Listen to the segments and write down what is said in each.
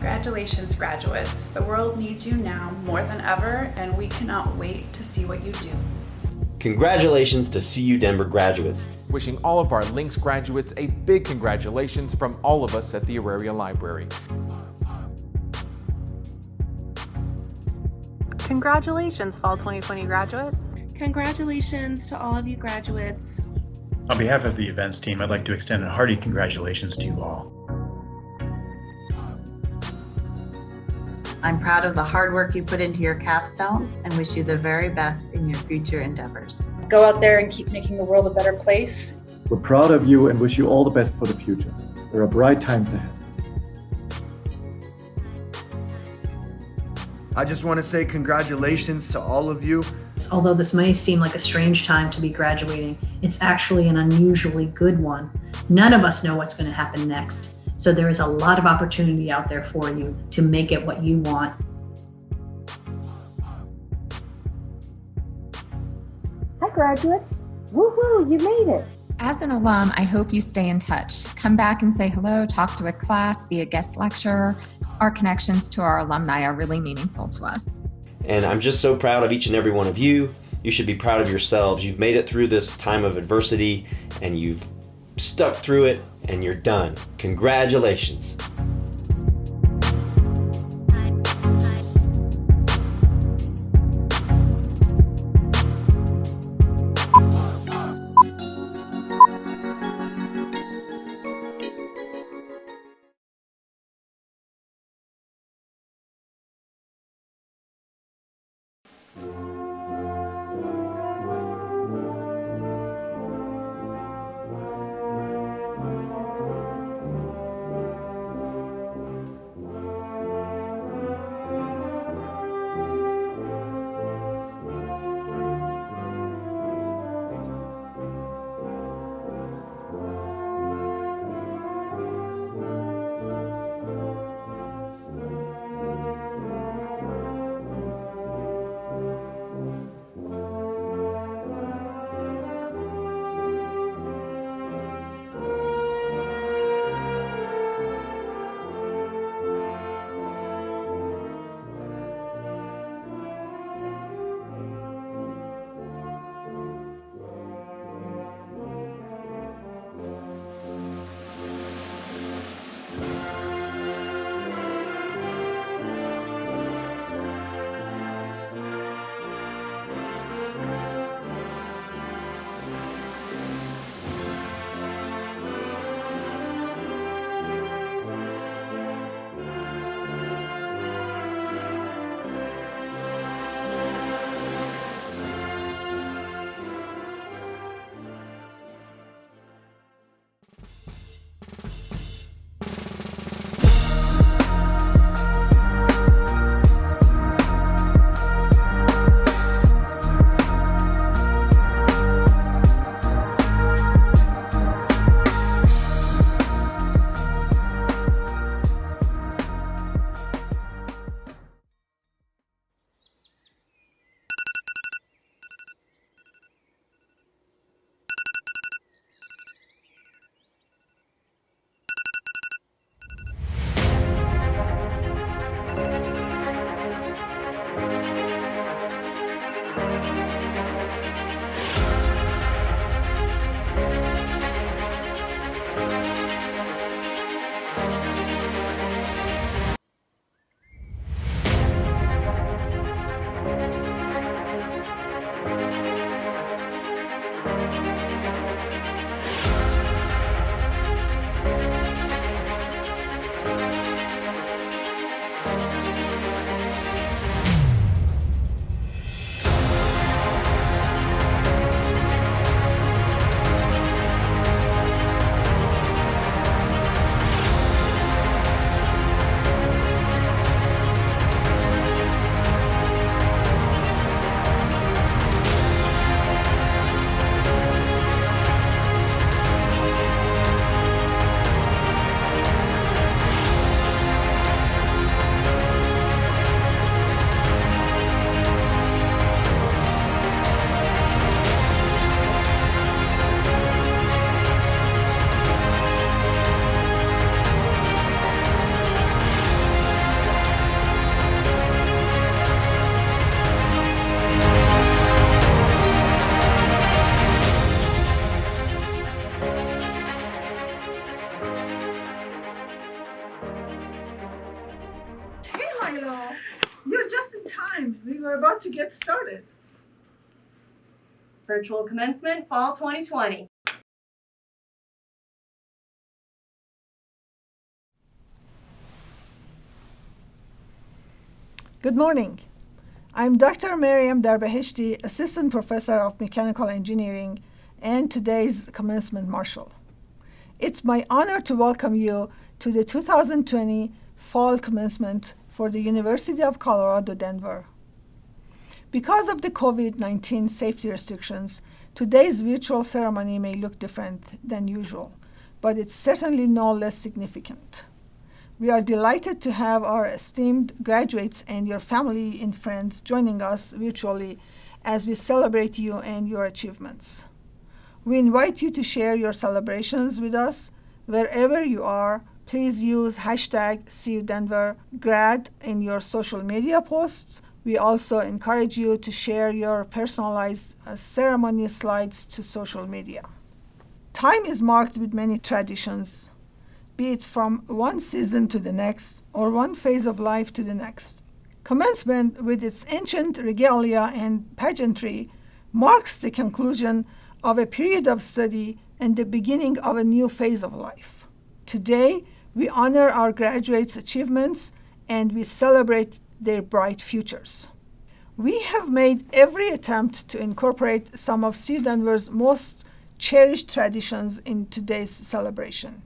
Congratulations, graduates. The world needs you now more than ever, and we cannot wait to see what you do. Congratulations to CU Denver graduates. Wishing all of our Lynx graduates a big congratulations from all of us at the Auraria Library. Congratulations, Fall 2020 graduates. Congratulations to all of you graduates. On behalf of the events team, I'd like to extend a hearty congratulations to you all. I'm proud of the hard work you put into your capstones and wish you the very best in your future endeavors. Go out there and keep making the world a better place. We're proud of you and wish you all the best for the future. There are bright times ahead. I just want to say congratulations to all of you. Although this may seem like a strange time to be graduating, it's actually an unusually good one. None of us know what's going to happen next. So there is a lot of opportunity out there for you to make it what you want. Hi graduates, woohoo, you made it. As an alum, I hope you stay in touch. Come back and say hello, talk to a class, be a guest lecturer. Our connections to our alumni are really meaningful to us. And I'm just so proud of each and every one of you. You should be proud of yourselves. You've made it through this time of adversity and you've stuck through it and you're done. Congratulations. Milo. You're just in time. We were about to get started. Virtual Commencement, Fall 2020. Good morning. I'm Dr. Maryam Darbaheshti, Assistant Professor of Mechanical Engineering and today's Commencement Marshal. It's my honor to welcome you to the 2020 Fall Commencement for the University of Colorado, Denver. Because of the COVID-19 safety restrictions, today's virtual ceremony may look different than usual, but it's certainly no less significant. We are delighted to have our esteemed graduates and your family and friends joining us virtually as we celebrate you and your achievements. We invite you to share your celebrations with us. Wherever you are, please use hashtag #CUDenverGrad in your social media posts. We also encourage you to share your personalized ceremony slides to social media. Time is marked with many traditions, be it from one season to the next or one phase of life to the next. Commencement, with its ancient regalia and pageantry, marks the conclusion of a period of study and the beginning of a new phase of life. Today, we honor our graduates' achievements and we celebrate their bright futures. We have made every attempt to incorporate some of CU Denver's most cherished traditions in today's celebration.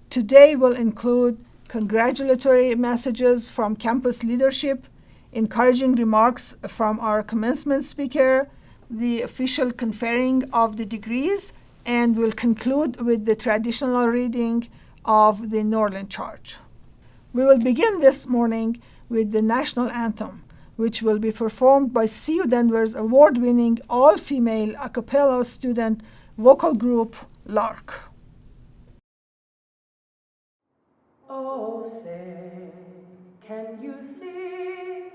Today will include congratulatory messages from campus leadership, encouraging remarks from our commencement speaker, the official conferring of the degrees, and we'll conclude with the traditional reading of the Northern Charge. We will begin this morning with the national anthem, which will be performed by CU Denver's award-winning all-female a cappella student vocal group, Lark. Oh, say, can you see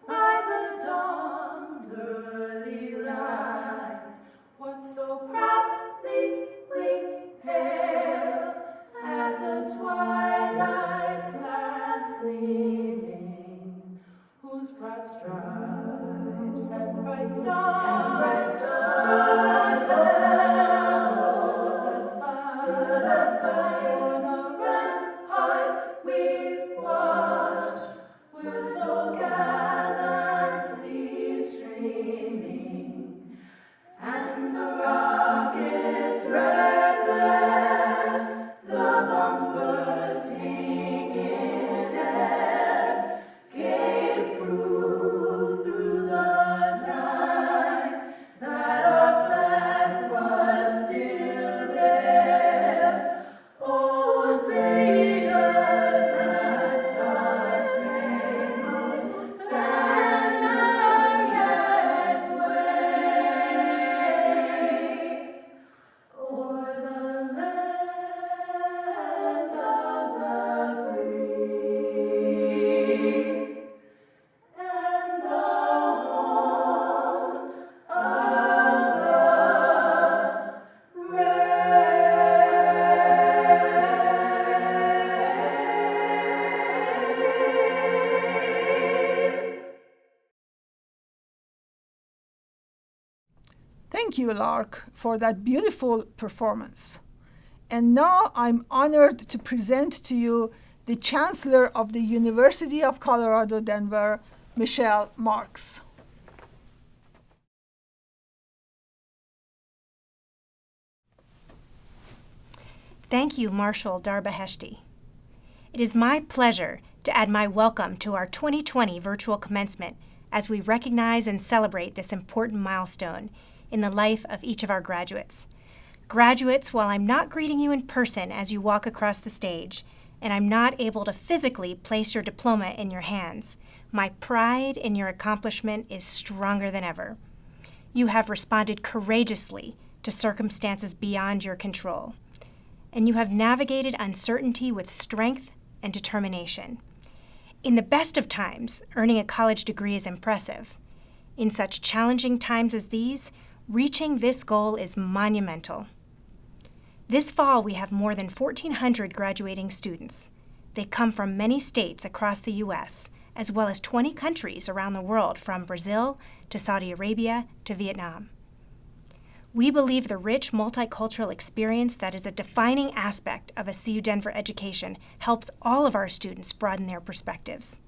by the dawn's early light what so proudly we hailed at the twilight's last gleaming, whose broad stripes and bright stars for the ramparts we watched were so gallantly streaming, and the rockets' red glare, the bombs bursting in air, gave proof through the night that our flag was still there. Oh, say does that star-spangled banner yet wave o'er the land of the free and the home of the brave? Thank you, Lark, for that beautiful performance. And now I'm honored to present to you the Chancellor of the University of Colorado, Denver, Michelle Marks. Thank you, Marshal Darbaheshti. It is my pleasure to add my welcome to our 2020 virtual commencement as we recognize and celebrate this important milestone in the life of each of our graduates. Graduates, while I'm not greeting you in person as you walk across the stage, and I'm not able to physically place your diploma in your hands, my pride in your accomplishment is stronger than ever. You have responded courageously to circumstances beyond your control, and you have navigated uncertainty with strength and determination. In the best of times, earning a college degree is impressive. In such challenging times as these, reaching this goal is monumental. This fall, we have more than 1,400 graduating students. They come from many states across the U.S., as well as 20 countries around the world, from Brazil to Saudi Arabia to Vietnam. We believe the rich multicultural experience that is a defining aspect of a CU Denver education helps all of our students broaden their perspectives.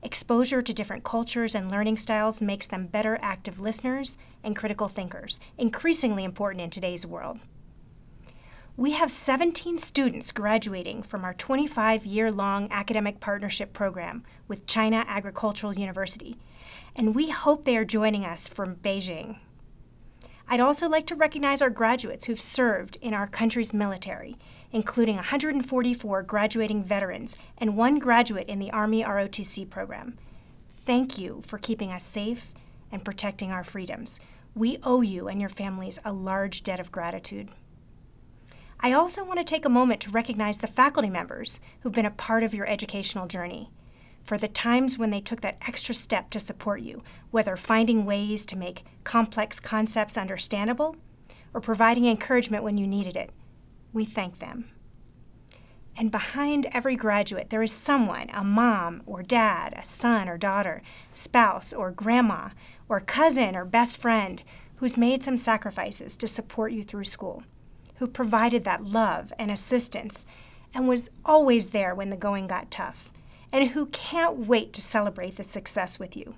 Exposure to different cultures and learning styles makes them better active listeners and critical thinkers, increasingly important in today's world. We have 17 students graduating from our 25-year-long academic partnership program with China Agricultural University, and we hope they are joining us from Beijing. I'd also like to recognize our graduates who've served in our country's military, including 144 graduating veterans and 1 graduate in the Army ROTC program. Thank you for keeping us safe and protecting our freedoms. We owe you and your families a large debt of gratitude. I also want to take a moment to recognize the faculty members who've been a part of your educational journey, for the times when they took that extra step to support you, whether finding ways to make complex concepts understandable or providing encouragement when you needed it. We thank them. And behind every graduate, there is someone, a mom or dad, a son or daughter, spouse or grandma, or cousin or best friend, who's made some sacrifices to support you through school, who provided that love and assistance and was always there when the going got tough, and who can't wait to celebrate the success with you.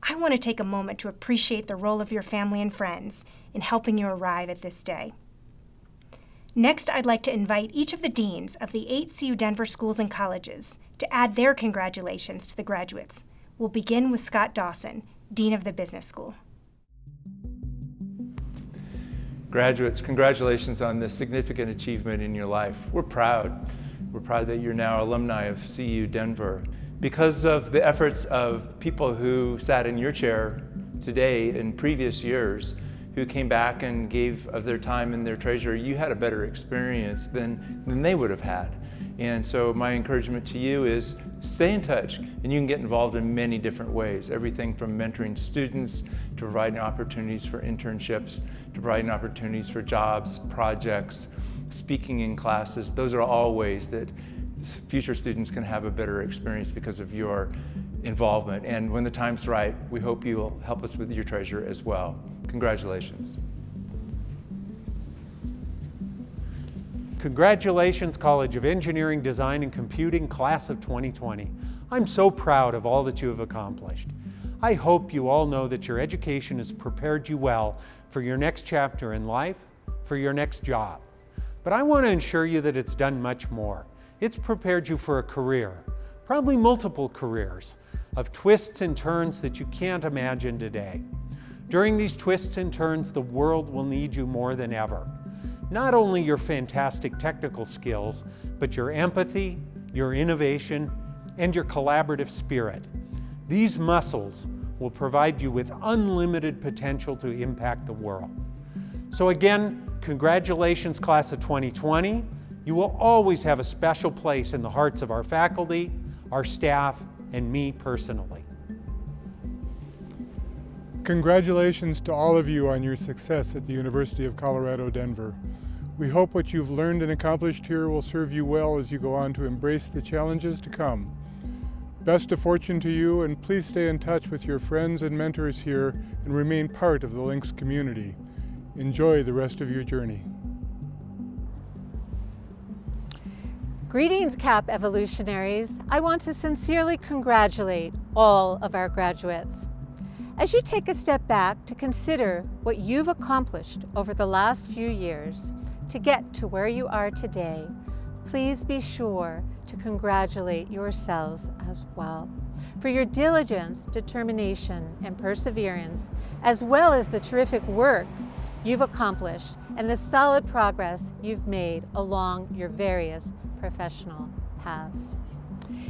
I want to take a moment to appreciate the role of your family and friends in helping you arrive at this day. Next, I'd like to invite each of the deans of the 8 CU Denver schools and colleges to add their congratulations to the graduates. We'll begin with Scott Dawson, Dean of the Business School. Graduates, congratulations on this significant achievement in your life. We're proud. We're proud that you're now alumni of CU Denver. Because of the efforts of people who sat in your chair today in previous years, who came back and gave of their time and their treasure, you had a better experience than they would have had. And so my encouragement to you is stay in touch, and you can get involved in many different ways. Everything from mentoring students, to providing opportunities for internships, to providing opportunities for jobs, projects, speaking in classes. Those are all ways that future students can have a better experience because of your involvement. And when the time's right, we hope you will help us with your treasure as well. Congratulations. Congratulations, College of Engineering, Design, and Computing, Class of 2020. I'm so proud of all that you have accomplished. I hope you all know that your education has prepared you well for your next chapter in life, for your next job. But I want to assure you that it's done much more. It's prepared you for a career, probably multiple careers, of twists and turns that you can't imagine today. During these twists and turns, the world will need you more than ever. Not only your fantastic technical skills, but your empathy, your innovation, and your collaborative spirit. These muscles will provide you with unlimited potential to impact the world. So again, congratulations, Class of 2020. You will always have a special place in the hearts of our faculty, our staff, and me personally. Congratulations to all of you on your success at the University of Colorado, Denver. We hope what you've learned and accomplished here will serve you well as you go on to embrace the challenges to come. Best of fortune to you, and please stay in touch with your friends and mentors here and remain part of the Lynx community. Enjoy the rest of your journey. Greetings, CAP evolutionaries. I want to sincerely congratulate all of our graduates. As you take a step back to consider what you've accomplished over the last few years to get to where you are today, please be sure to congratulate yourselves as well for your diligence, determination, and perseverance, as well as the terrific work you've accomplished and the solid progress you've made along your various professional paths.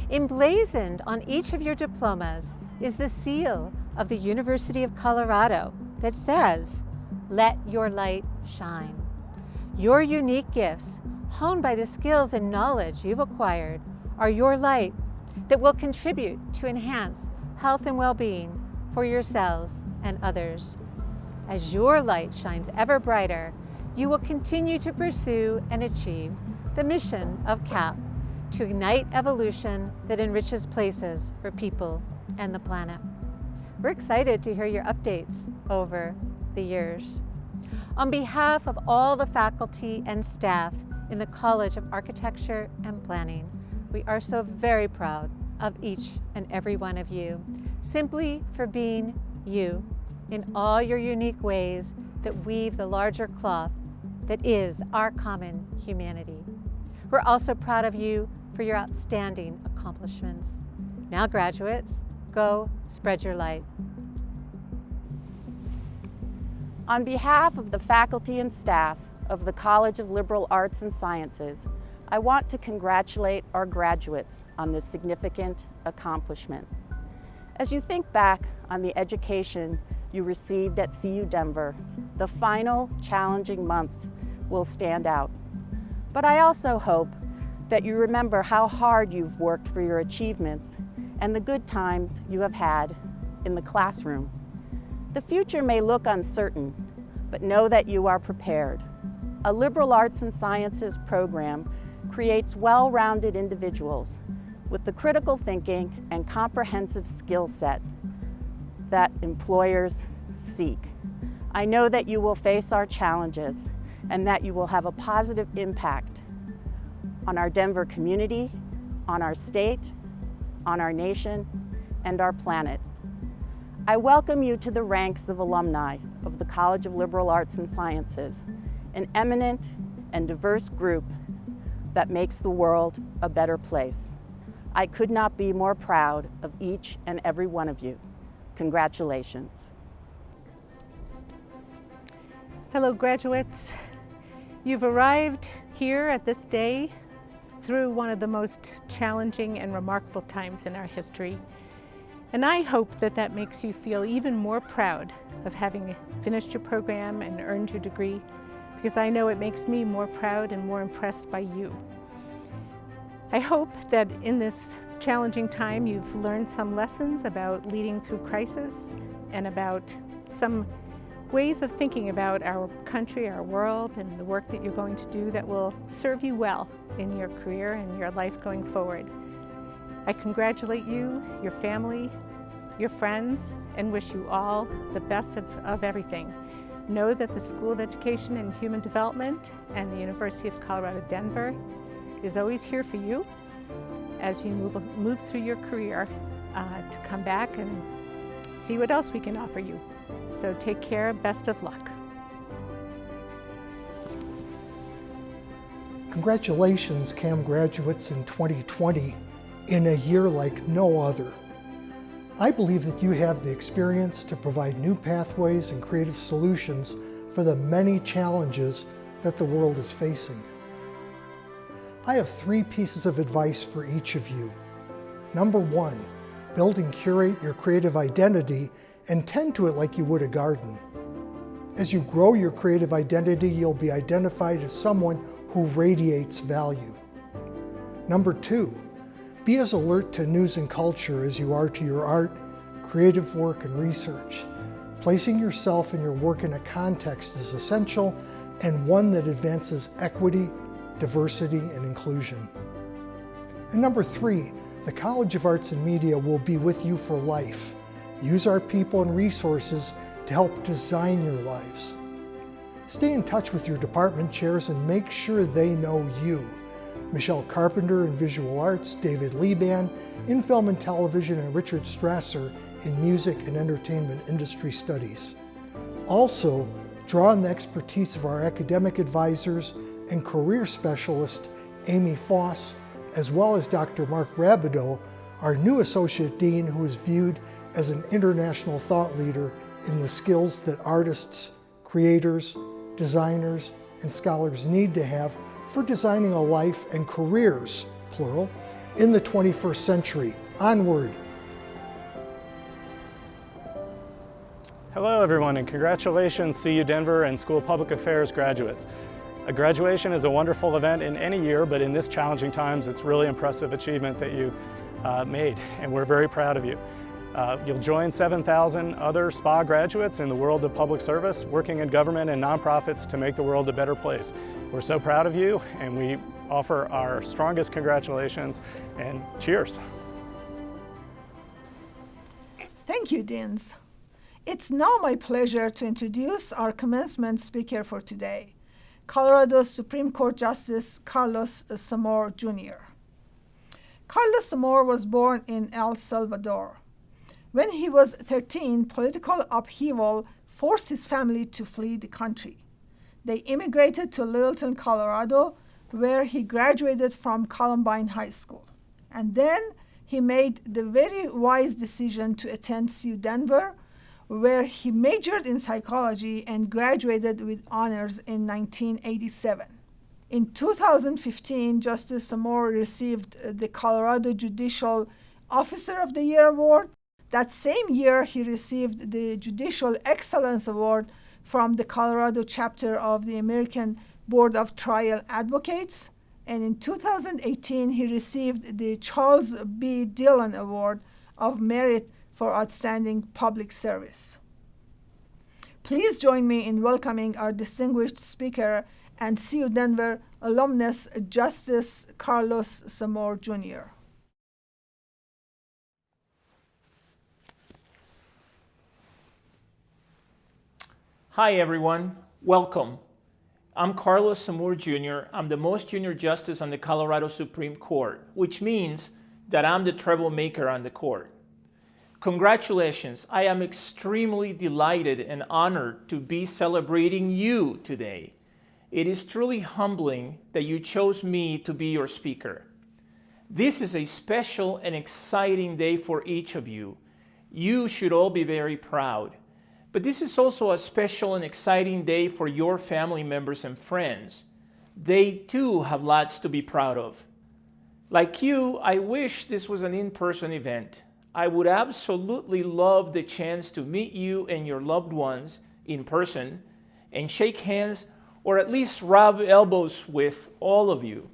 Emblazoned on each of your diplomas is the seal of the University of Colorado that says, "Let your light shine." Your unique gifts, honed by the skills and knowledge you've acquired, are your light that will contribute to enhance health and well-being for yourselves and others. As your light shines ever brighter, you will continue to pursue and achieve the mission of CAP, to ignite evolution that enriches places for people and the planet. We're excited to hear your updates over the years. On behalf of all the faculty and staff in the College of Architecture and Planning, we are so very proud of each and every one of you, simply for being you in all your unique ways that weave the larger cloth that is our common humanity. We're also proud of you for your outstanding accomplishments. Now, graduates, go spread your light. On behalf of the faculty and staff of the College of Liberal Arts and Sciences, I want to congratulate our graduates on this significant accomplishment. As you think back on the education you received at CU Denver, the final challenging months will stand out. But I also hope that you remember how hard you've worked for your achievements and the good times you have had in the classroom. The future may look uncertain, but know that you are prepared. A liberal arts and sciences program creates well-rounded individuals with the critical thinking and comprehensive skill set that employers seek. I know that you will face our challenges and that you will have a positive impact on our Denver community, on our state, on our nation, and our planet. I welcome you to the ranks of alumni of the College of Liberal Arts and Sciences, an eminent and diverse group that makes the world a better place. I could not be more proud of each and every one of you. Congratulations. Hello, graduates. You've arrived here at this day through one of the most challenging and remarkable times in our history. And I hope that that makes you feel even more proud of having finished your program and earned your degree, because I know it makes me more proud and more impressed by you. I hope that in this challenging time you've learned some lessons about leading through crisis and about some ways of thinking about our country, our world, and the work that you're going to do that will serve you well in your career and your life going forward. I congratulate you, your family, your friends, and wish you all the best of everything. Know that the School of Education and Human Development and the University of Colorado Denver is always here for you as you move through your career to come back and see what else we can offer you. So take care, best of luck. Congratulations, CAM graduates in 2020, in a year like no other. I believe that you have the experience to provide new pathways and creative solutions for the many challenges that the world is facing. I have 3 pieces of advice for each of you. Number 1, build and curate your creative identity and tend to it like you would a garden. As you grow your creative identity, you'll be identified as someone who radiates value. Number 2, be as alert to news and culture as you are to your art, creative work, and research. Placing yourself and your work in a context is essential, and one that advances equity, diversity, and inclusion. And number 3, the College of Arts and Media will be with you for life. Use our people and resources to help design your lives. Stay in touch with your department chairs and make sure they know you. Michelle Carpenter in Visual Arts, David Liban in Film and Television, and Richard Strasser in Music and Entertainment Industry Studies. Also, draw on the expertise of our academic advisors and career specialist, Amy Foss, as well as Dr. Mark Rabideau, our new Associate Dean, who is viewed as an international thought leader in the skills that artists, creators, designers, and scholars need to have for designing a life and careers, plural, in the 21st century. Onward. Hello everyone, and congratulations CU Denver and School of Public Affairs graduates. A graduation is a wonderful event in any year, but in this challenging times, it's really impressive achievement that you've made, and we're very proud of you. You'll join 7,000 other SPA graduates in the world of public service, working in government and nonprofits to make the world a better place. We're so proud of you, and we offer our strongest congratulations and cheers. Thank you, Deans. It's now my pleasure to introduce our commencement speaker for today, Colorado Supreme Court Justice Carlos Zamora Jr. Carlos Zamora was born in El Salvador. When he was 13, political upheaval forced his family to flee the country. They immigrated to Littleton, Colorado, where he graduated from Columbine High School. And then he made the very wise decision to attend CU Denver, where he majored in psychology and graduated with honors in 1987. In 2015, Justice Zamora received the Colorado Judicial Officer of the Year Award. That same year, he received the Judicial Excellence Award from the Colorado chapter of the American Board of Trial Advocates. And in 2018, he received the Charles B. Dillon Award of Merit for Outstanding Public Service. Please join me in welcoming our distinguished speaker and CU Denver alumnus, Justice Carlos Zamora Jr. Hi everyone, welcome. I'm Carlos Zamora Jr. I'm the most junior justice on the Colorado Supreme Court, which means that I'm the troublemaker on the court. Congratulations, I am extremely delighted and honored to be celebrating you today. It is truly humbling that you chose me to be your speaker. This is a special and exciting day for each of you. You should all be very proud. But this is also a special and exciting day for your family members and friends. They too have lots to be proud of. Like you, I wish this was an in-person event. I would absolutely love the chance to meet you and your loved ones in person and shake hands or at least rub elbows with all of you.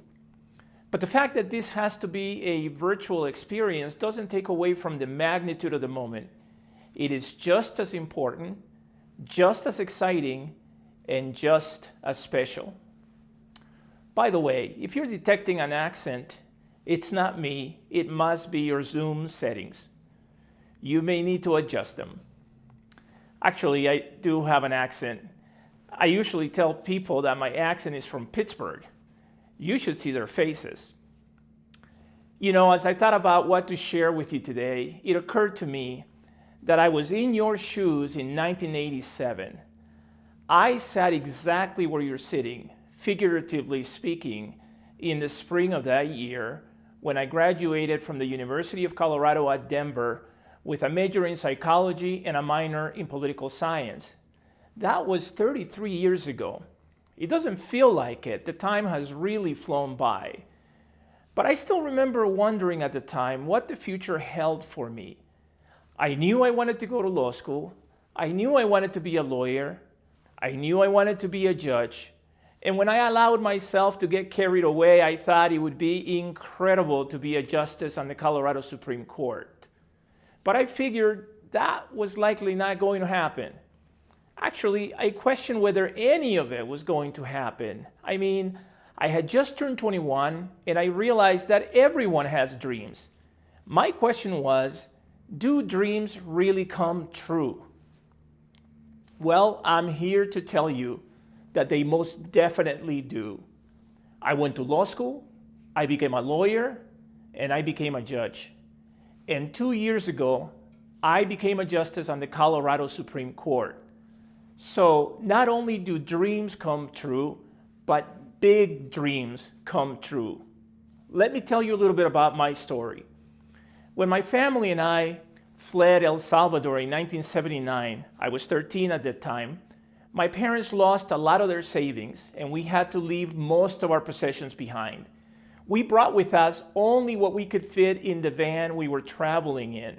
But the fact that this has to be a virtual experience doesn't take away from the magnitude of the moment. It is just as important, just as exciting, and just as special. By the way, if you're detecting an accent, it's not me, it must be your Zoom settings. You may need to adjust them. Actually, I do have an accent. I usually tell people that my accent is from Pittsburgh. You should see their faces. You know, as I thought about what to share with you today, it occurred to me that I was in your shoes in 1987. I sat exactly where you're sitting, figuratively speaking, in the spring of that year when I graduated from the University of Colorado at Denver with a major in psychology and a minor in political science. That was 33 years ago. It doesn't feel like it. The time has really flown by. But I still remember wondering at the time what the future held for me. I knew I wanted to go to law school. I knew I wanted to be a lawyer. I knew I wanted to be a judge. And when I allowed myself to get carried away, I thought it would be incredible to be a justice on the Colorado Supreme Court. But I figured that was likely not going to happen. Actually, I questioned whether any of it was going to happen. I mean, I had just turned 21 and I realized that everyone has dreams. My question was, do dreams really come true? Well, I'm here to tell you that they most definitely do. I went to law school, I became a lawyer, and I became a judge. And 2 years ago, I became a justice on the Colorado Supreme Court. So not only do dreams come true, but big dreams come true. Let me tell you a little bit about my story. When my family and I fled El Salvador in 1979, I was 13 at that time, my parents lost a lot of their savings and we had to leave most of our possessions behind. We brought with us only what we could fit in the van we were traveling in.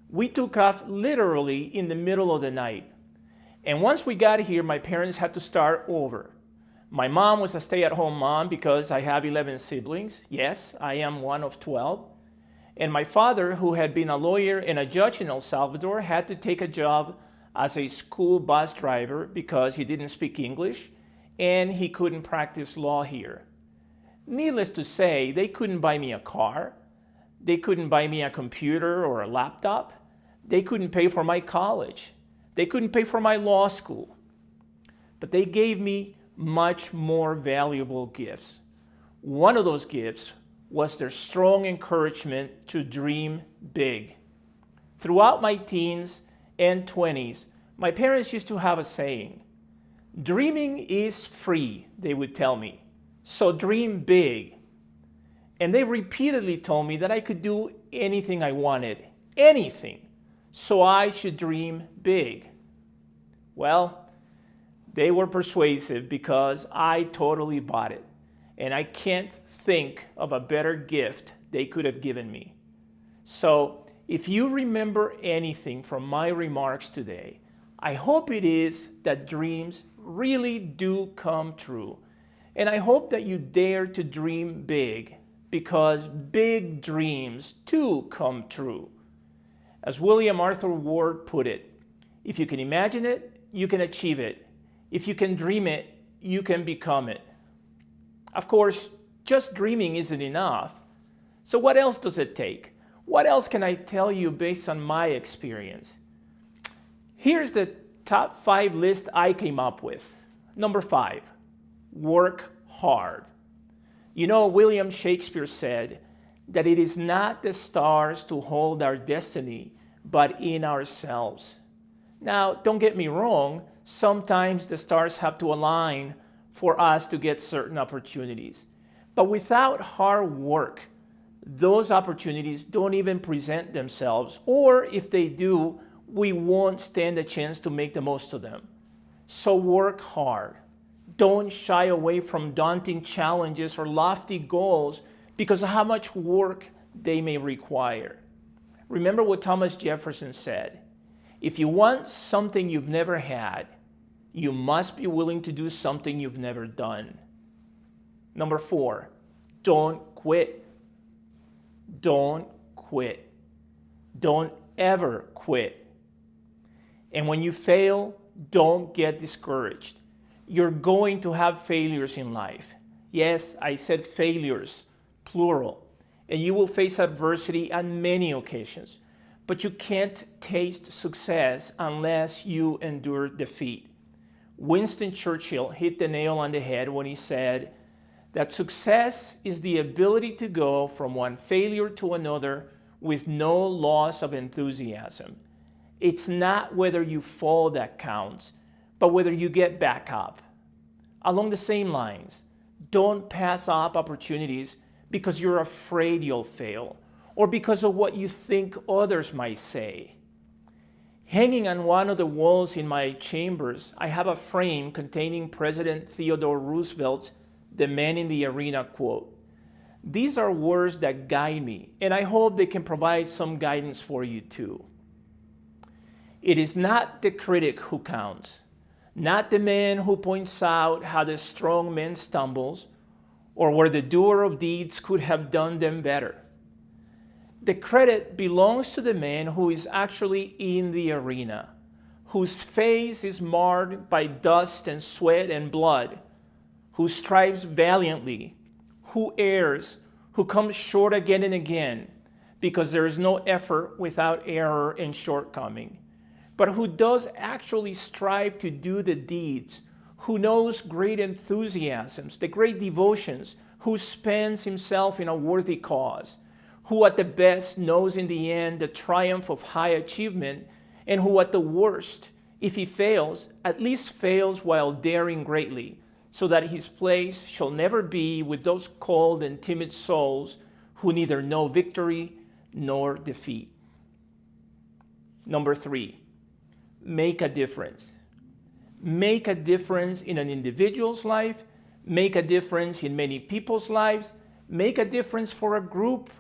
We took off literally in the middle of the night. And once we got here, my parents had to start over. My mom was a stay-at-home mom because I have 11 siblings. Yes, I am one of 12. And my father, who had been a lawyer and a judge in El Salvador, had to take a job as a school bus driver because he didn't speak English and he couldn't practice law here. Needless to say, they couldn't buy me a car. They couldn't buy me a computer or a laptop. They couldn't pay for my college. They couldn't pay for my law school. But they gave me much more valuable gifts. One of those gifts was their strong encouragement to dream big. Throughout my teens and 20s, my parents used to have a saying, "Dreaming is free," they would tell me, "so dream big." And they repeatedly told me that I could do anything I wanted, anything, so I should dream big. Well, they were persuasive because I totally bought it, and I can't think of a better gift they could have given me. So, if you remember anything from my remarks today, I hope it is that dreams really do come true. And I hope that you dare to dream big, because big dreams too come true. As William Arthur Ward put it, if you can imagine it, you can achieve it. If you can dream it, you can become it. Of course, just dreaming isn't enough. So what else does it take? What else can I tell you based on my experience? Here's the top 5 list I came up with. Number 5, work hard. You know, William Shakespeare said that it is not the stars to hold our destiny, but in ourselves. Now, don't get me wrong, sometimes the stars have to align for us to get certain opportunities. But without hard work, those opportunities don't even present themselves, or if they do, we won't stand a chance to make the most of them. So work hard. Don't shy away from daunting challenges or lofty goals because of how much work they may require. Remember what Thomas Jefferson said, "If you want something you've never had, you must be willing to do something you've never done." Number 4, don't quit. Don't quit. Don't ever quit. And when you fail, don't get discouraged. You're going to have failures in life. Yes, I said failures, plural. And you will face adversity on many occasions. But you can't taste success unless you endure defeat. Winston Churchill hit the nail on the head when he said that success is the ability to go from one failure to another with no loss of enthusiasm. It's not whether you fall that counts, but whether you get back up. Along the same lines, don't pass up opportunities because you're afraid you'll fail or because of what you think others might say. Hanging on one of the walls in my chambers, I have a frame containing President Theodore Roosevelt's "The Man in the Arena" quote. These are words that guide me, and I hope they can provide some guidance for you too. It is not the critic who counts, not the man who points out how the strong man stumbles or where the doer of deeds could have done them better. The credit belongs to the man who is actually in the arena, whose face is marred by dust and sweat and blood, who strives valiantly, who errs, who comes short again and again, because there is no effort without error and shortcoming, but who does actually strive to do the deeds, who knows great enthusiasms, the great devotions, who spends himself in a worthy cause, who at the best knows in the end the triumph of high achievement, and who at the worst, if he fails, at least fails while daring greatly, so that his place shall never be with those cold and timid souls who neither know victory nor defeat. Number 3, make a difference. Make a difference in an individual's life, make a difference in many people's lives, make a difference for a group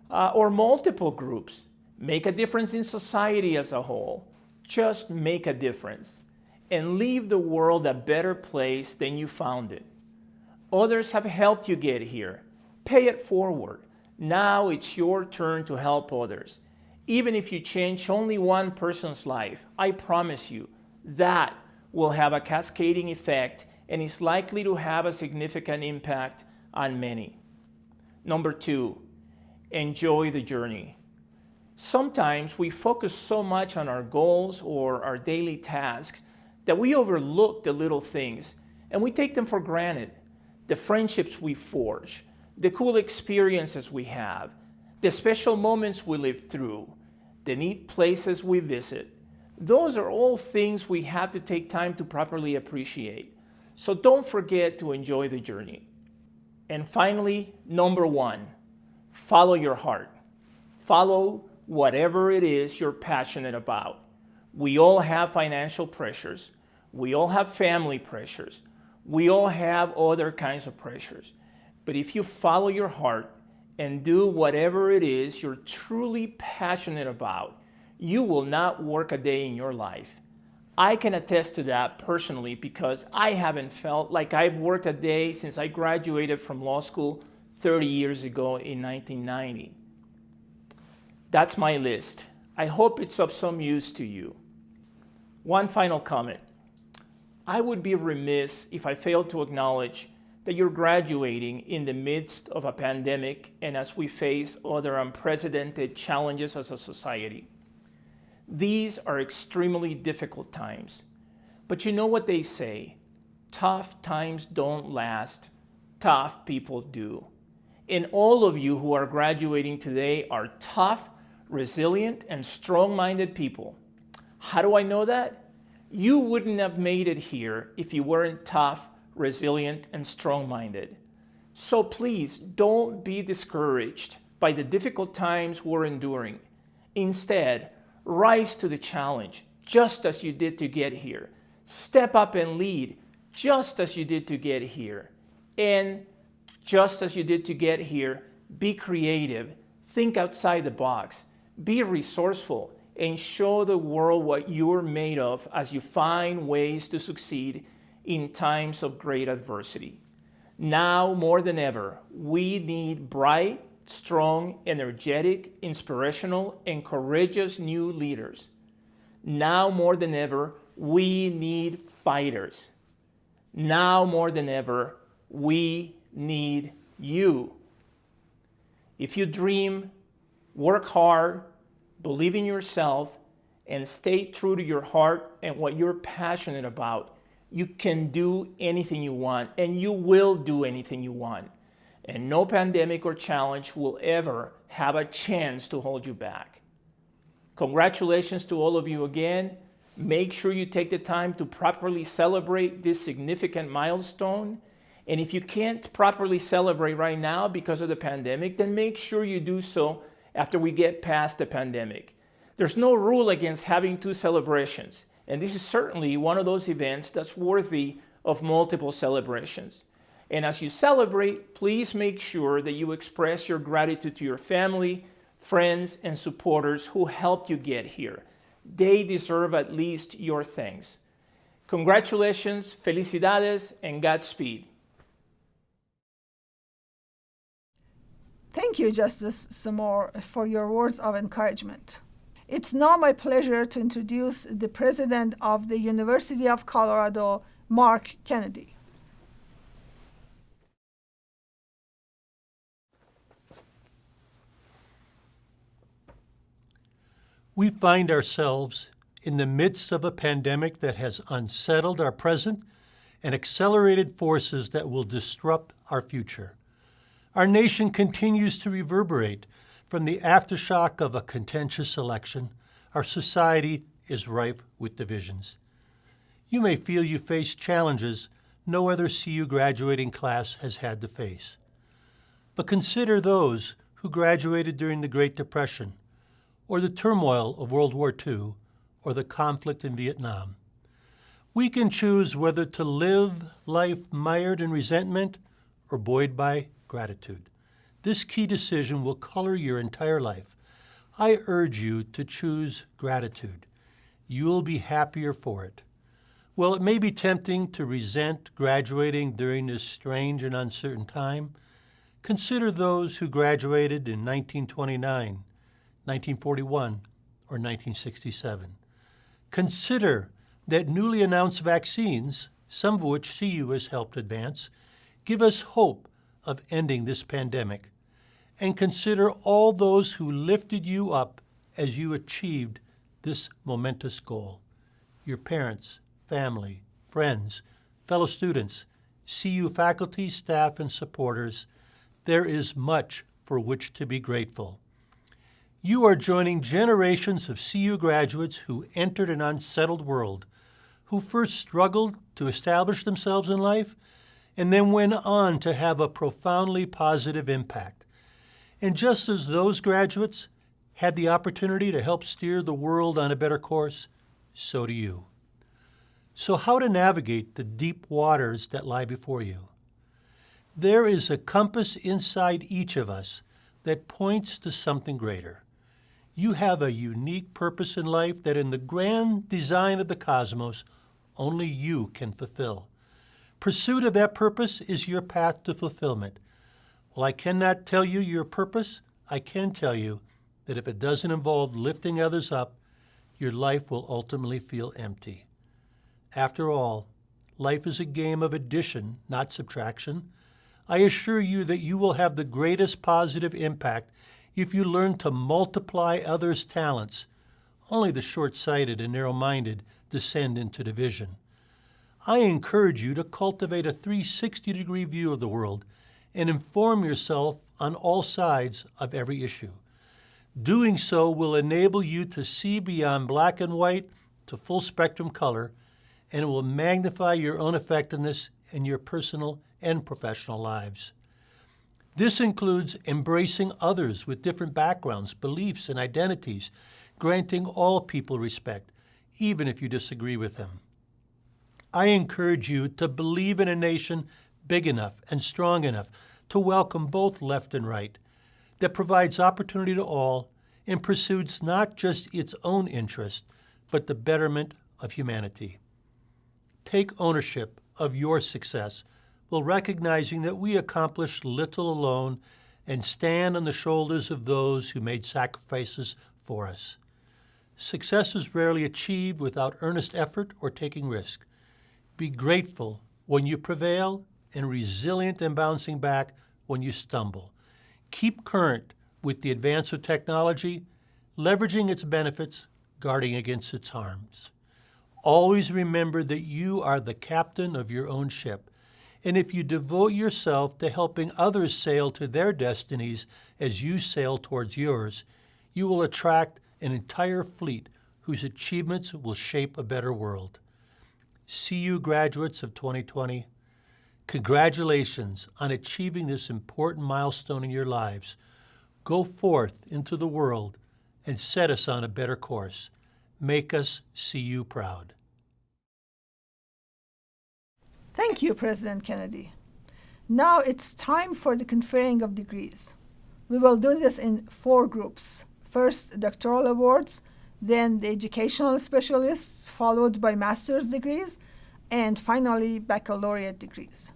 or multiple groups, make a difference in society as a whole. Just make a difference and leave the world a better place than you found it. Others have helped you get here. Pay it forward. Now it's your turn to help others. Even if you change only one person's life, I promise you that will have a cascading effect and is likely to have a significant impact on many. Number 2, enjoy the journey. Sometimes we focus so much on our goals or our daily tasks that we overlook the little things and we take them for granted. The friendships we forge, the cool experiences we have, the special moments we live through, the neat places we visit. Those are all things we have to take time to properly appreciate. So don't forget to enjoy the journey. And finally, number 1, follow your heart. Follow whatever it is you're passionate about. We all have financial pressures. We all have family pressures. We all have other kinds of pressures. But if you follow your heart and do whatever it is you're truly passionate about, you will not work a day in your life. I can attest to that personally because I haven't felt like I've worked a day since I graduated from law school 30 years ago in 1990. That's my list. I hope it's of some use to you. One final comment. I would be remiss if I failed to acknowledge that you're graduating in the midst of a pandemic and as we face other unprecedented challenges as a society. These are extremely difficult times. But you know what they say, tough times don't last, tough people do. And all of you who are graduating today are tough, resilient, and strong-minded people. How do I know that? You wouldn't have made it here if you weren't tough, resilient, and strong-minded. So please don't be discouraged by the difficult times we're enduring. Instead, rise to the challenge, just as you did to get here. Step up and lead, just as you did to get here. And just as you did to get here, be creative, think outside the box, be resourceful, and show the world what you're made of as you find ways to succeed in times of great adversity. Now more than ever, we need bright, strong, energetic, inspirational, and courageous new leaders. Now more than ever, we need fighters. Now more than ever, we need you. If you dream, work hard, believe in yourself, and stay true to your heart and what you're passionate about, you can do anything you want, and you will do anything you want. And no pandemic or challenge will ever have a chance to hold you back. Congratulations to all of you again. Make sure you take the time to properly celebrate this significant milestone. And if you can't properly celebrate right now because of the pandemic, then make sure you do so after we get past the pandemic. There's no rule against having 2 celebrations. And this is certainly one of those events that's worthy of multiple celebrations. And as you celebrate, please make sure that you express your gratitude to your family, friends, and supporters who helped you get here. They deserve at least your thanks. Congratulations, felicidades, and Godspeed. Thank you, Justice Samore, for your words of encouragement. It's now my pleasure to introduce the President of the University of Colorado, Mark Kennedy. We find ourselves in the midst of a pandemic that has unsettled our present and accelerated forces that will disrupt our future. Our nation continues to reverberate from the aftershock of a contentious election. Our society is rife with divisions. You may feel you face challenges no other CU graduating class has had to face. But consider those who graduated during the Great Depression, or the turmoil of World War II, or the conflict in Vietnam. We can choose whether to live life mired in resentment or buoyed by gratitude. This key decision will color your entire life. I urge you to choose gratitude. You'll be happier for it. While it may be tempting to resent graduating during this strange and uncertain time, consider those who graduated in 1929, 1941, or 1967. Consider that newly announced vaccines, some of which CU has helped advance, give us hope of ending this pandemic. and consider all those who lifted you up as you achieved this momentous goal. Your parents, family, friends, fellow students, CU faculty, staff, and supporters. There is much for which to be grateful. You are joining generations of CU graduates who entered an unsettled world, who first struggled to establish themselves in life, and then went on to have a profoundly positive impact. And just as those graduates had the opportunity to help steer the world on a better course, so do you. So how to navigate the deep waters that lie before you? There is a compass inside each of us that points to something greater. You have a unique purpose in life that in the grand design of the cosmos, only you can fulfill. Pursuit of that purpose is your path to fulfillment. While I cannot tell you your purpose, I can tell you that if it doesn't involve lifting others up, your life will ultimately feel empty. After all, life is a game of addition, not subtraction. I assure you that you will have the greatest positive impact if you learn to multiply others' talents. Only the short-sighted and narrow-minded descend into division. I encourage you to cultivate a 360-degree view of the world and inform yourself on all sides of every issue. Doing so will enable you to see beyond black and white to full spectrum color, and it will magnify your own effectiveness in your personal and professional lives. This includes embracing others with different backgrounds, beliefs, and identities, granting all people respect, even if you disagree with them. I encourage you to believe in a nation big enough and strong enough to welcome both left and right, that provides opportunity to all and pursues not just its own interest, but the betterment of humanity. Take ownership of your success while recognizing that we accomplish little alone and stand on the shoulders of those who made sacrifices for us. Success is rarely achieved without earnest effort or taking risk. Be grateful when you prevail and resilient in bouncing back when you stumble. Keep current with the advance of technology, leveraging its benefits, guarding against its harms. Always remember that you are the captain of your own ship, and if you devote yourself to helping others sail to their destinies as you sail towards yours, you will attract an entire fleet whose achievements will shape a better world. CU graduates of 2020, congratulations on achieving this important milestone in your lives. Go forth into the world and set us on a better course. Make us CU proud. Thank you, President Kennedy. Now it's time for the conferring of degrees. We will do this in 4 groups. First, doctoral awards, then the educational specialists, followed by master's degrees, and finally, baccalaureate degrees.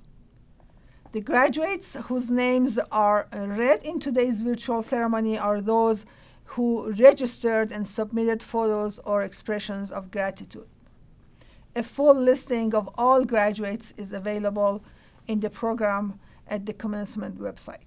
The graduates whose names are read in today's virtual ceremony are those who registered and submitted photos or expressions of gratitude. A full listing of all graduates is available in the program at the Commencement website.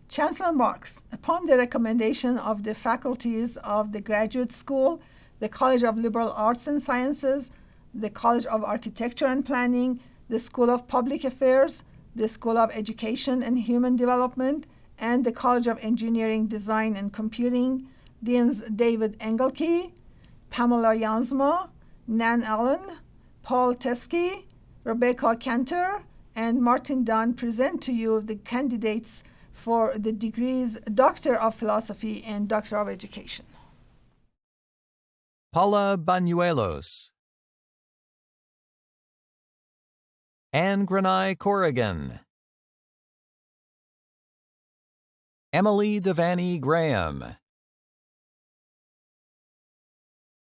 Chancellor marks, upon the recommendation of the faculties of the Graduate School, the College of Liberal Arts and Sciences, the College of Architecture and Planning, the School of Public Affairs, the School of Education and Human Development, and the College of Engineering, Design and Computing, Deans David Engelke, Pamela Jansma, Nan Allen, Paul Teskey, Rebecca Cantor, and Martin Dunn present to you the candidates for the degrees Doctor of Philosophy and Doctor of Education. Paula Bañuelos, engranaje Corrigan, Emily Devaney Graham,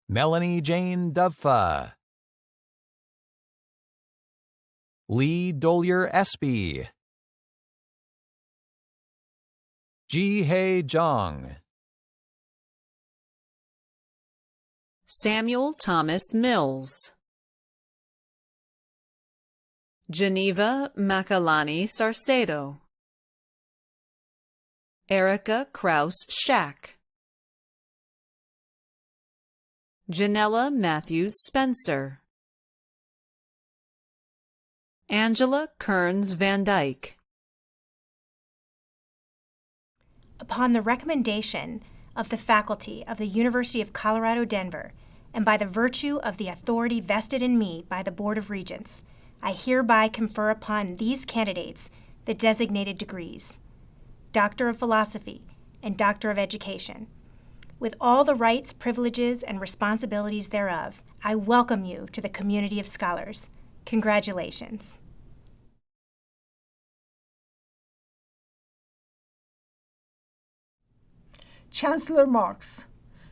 Melanie Jane Dovfa, Lee Dollier Espy, Ji Hei Jong, Samuel Thomas Mills, Geneva Macalani Sarcedo, Erica Kraus Shack, Janella Matthews Spencer, Angela Kearns Van Dyke. Upon the recommendation of the faculty of the University of Colorado Denver, and by the virtue of the authority vested in me by the Board of Regents, I hereby confer upon these candidates the designated degrees, Doctor of Philosophy and Doctor of Education. With all the rights, privileges, and responsibilities thereof, I welcome you to the community of scholars. Congratulations. Chancellor Marks,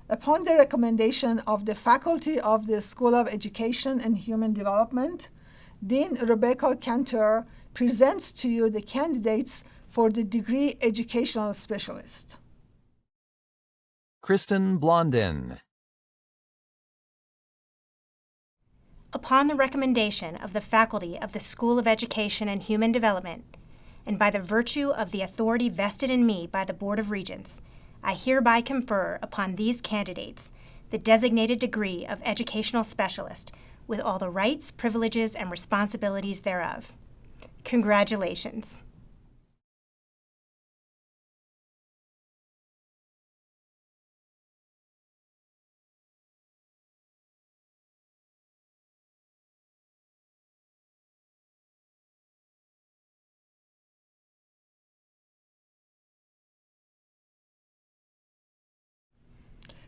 upon the recommendation of the faculty of the School of Education and Human Development, Dean Rebecca Cantor presents to you the candidates for the degree Educational Specialist. Kristen Blondin. Upon the recommendation of the faculty of the School of Education and Human Development, and by the virtue of the authority vested in me by the Board of Regents, I hereby confer upon these candidates the designated degree of Educational Specialist with all the rights, privileges, and responsibilities thereof. Congratulations.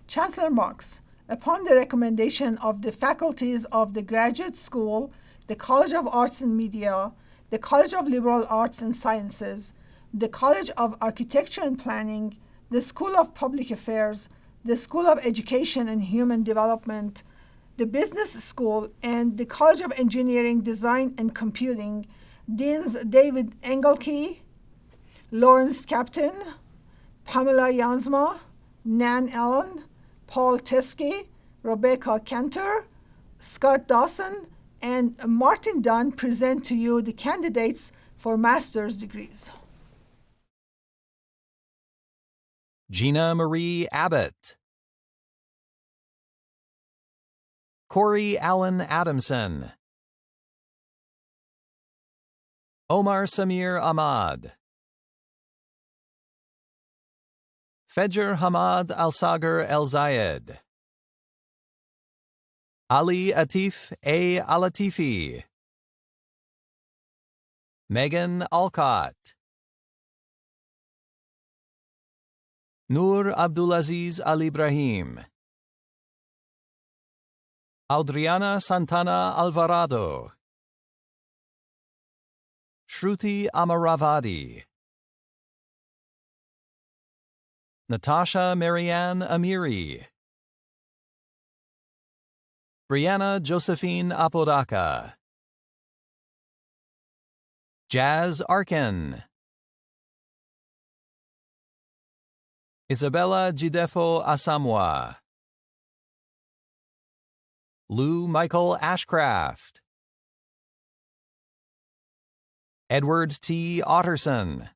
Chancellor Marks, upon the recommendation of the faculties of the Graduate School, the College of Arts and Media, the College of Liberal Arts and Sciences, the College of Architecture and Planning, the School of Public Affairs, the School of Education and Human Development, the Business School, and the College of Engineering, Design, and Computing, Deans David Engelke, Lawrence Captain, Pamela Jansma, Nan Allen, Paul Teskey, Rebecca Cantor, Scott Dawson, and Martin Dunn present to you the candidates for master's degrees. Gina Marie Abbott. Corey Allen Adamson. Omar Samir Ahmad. Fedger Hamad Al-Sagar El-Zayed. Ali Atif A. Al-Atifi. Megan Alcott. Noor Abdulaziz Al-Ibrahim. Audriana Santana Alvarado. Shruti Amaravadi. Natasha Marianne Amiri. Brianna Josephine Apodaca. Jazz Arken. Isabella Jidefo Asamoah. Lou Michael Ashcraft. Edward T. Otterson.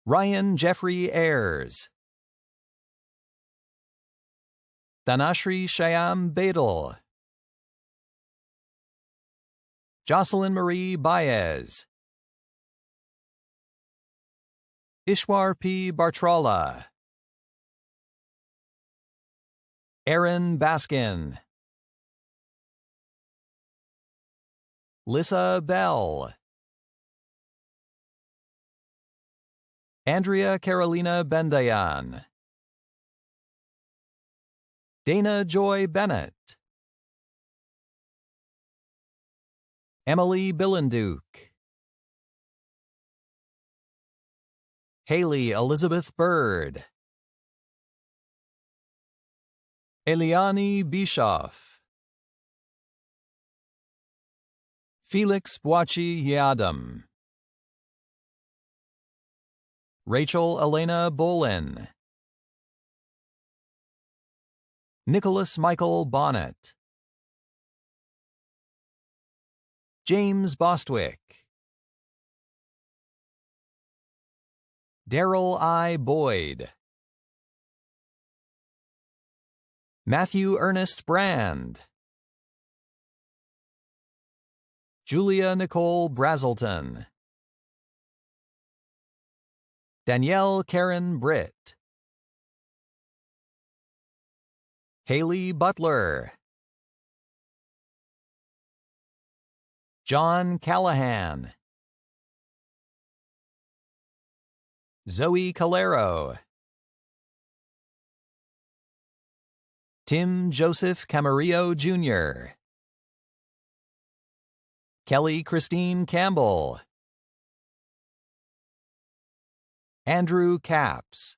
Ryan Jeffrey Ayers. Dhanashri Shyam Badal. Jocelyn Marie Baez. Ishwar P. Bartrala. Aaron Baskin. Lyssa Bell. Andrea Carolina Bendayan. Dana Joy Bennett. Emily Billenduke. Haley Elizabeth Bird. Eliani Bischoff. Felix Boachi Yadam. Rachel Elena Bolin. Nicholas Michael Bonnet. James Bostwick, Darrell I. Boyd, Matthew Ernest Brand, Julia Nicole Brazelton, Danielle Karen Britt, Haley Butler, John Callahan, Zoe Calero, Tim Joseph Camarillo Jr., Kelly Christine Campbell, Andrew Capps,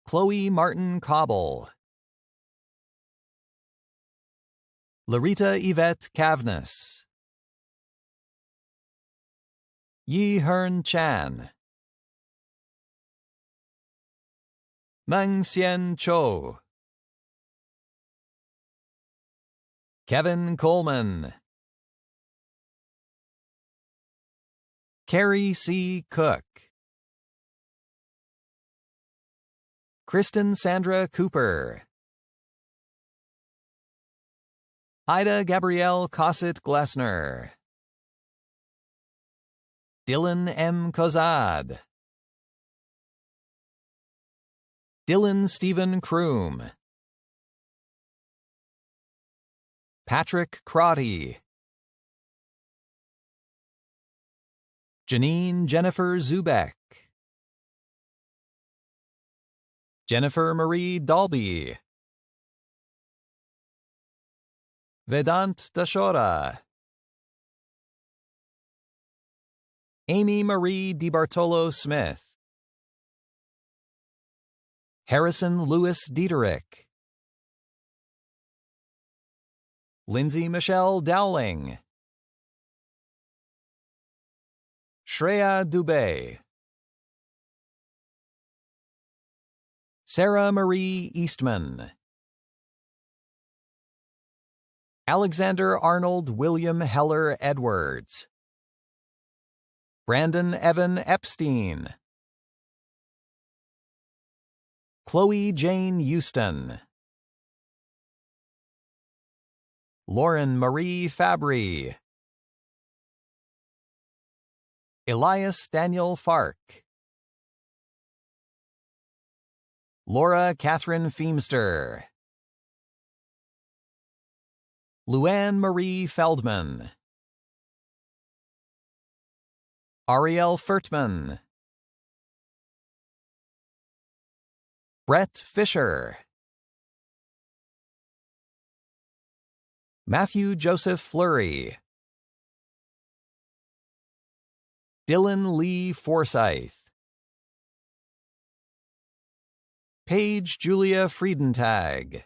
Chloe Martin Cobble, Larita Yvette Cavness, Yi Hearn Chan, Meng Xian Cho, Kevin Coleman, Keri C. Cook, Kristen Sandra Cooper, Ida Gabrielle Cosset Glessner, Dylan M. Kozad, Dylan Stephen Kroom, Patrick Crotty, Janine Jennifer Zubek, Jennifer Marie Dalby, Vedant Dashora, Amy Marie DiBartolo Smith, Harrison Lewis Dieterich, Lindsay Michelle Dowling, Shreya Dubé, Sarah Marie Eastman, Alexander Arnold William Heller Edwards, Brandon Evan Epstein, Chloe Jane Houston, Lauren Marie Fabry, Elias Daniel Fark, Laura Catherine Feemster, Luann Marie Feldman, Ariel Furtman, Brett Fisher, Matthew Joseph Fleury, Dylan Lee Forsyth, Paige Julia Friedentag,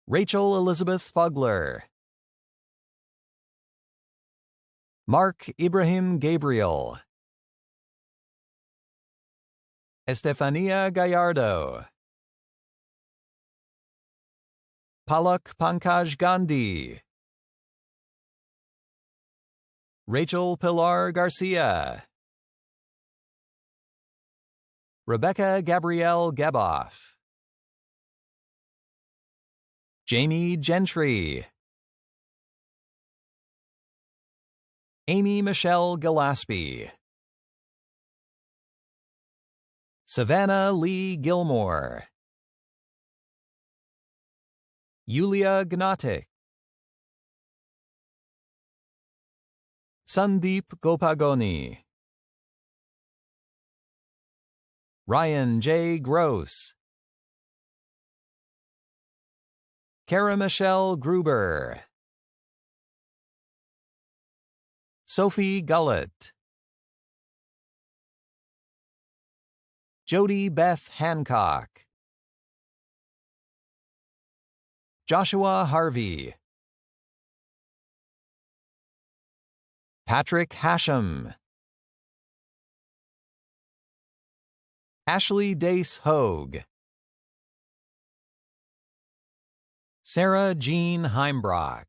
Rachel Elizabeth Fugler, Mark Ibrahim Gabriel, Estefania Gallardo, Palak Pankaj Gandhi, Rachel Pilar Garcia, Rebecca Gabrielle Geboff, Jamie Gentry, Amy Michelle Gillespie, Savannah Lee Gilmore, Yulia Gnatik, Sandeep Gopagoni, Ryan J. Gross, Kara Michelle Gruber, Sophie Gullett, Jody Beth Hancock, Joshua Harvey, Patrick Hashem, Ashley Dace Hogue, Sarah Jean Heimbrock,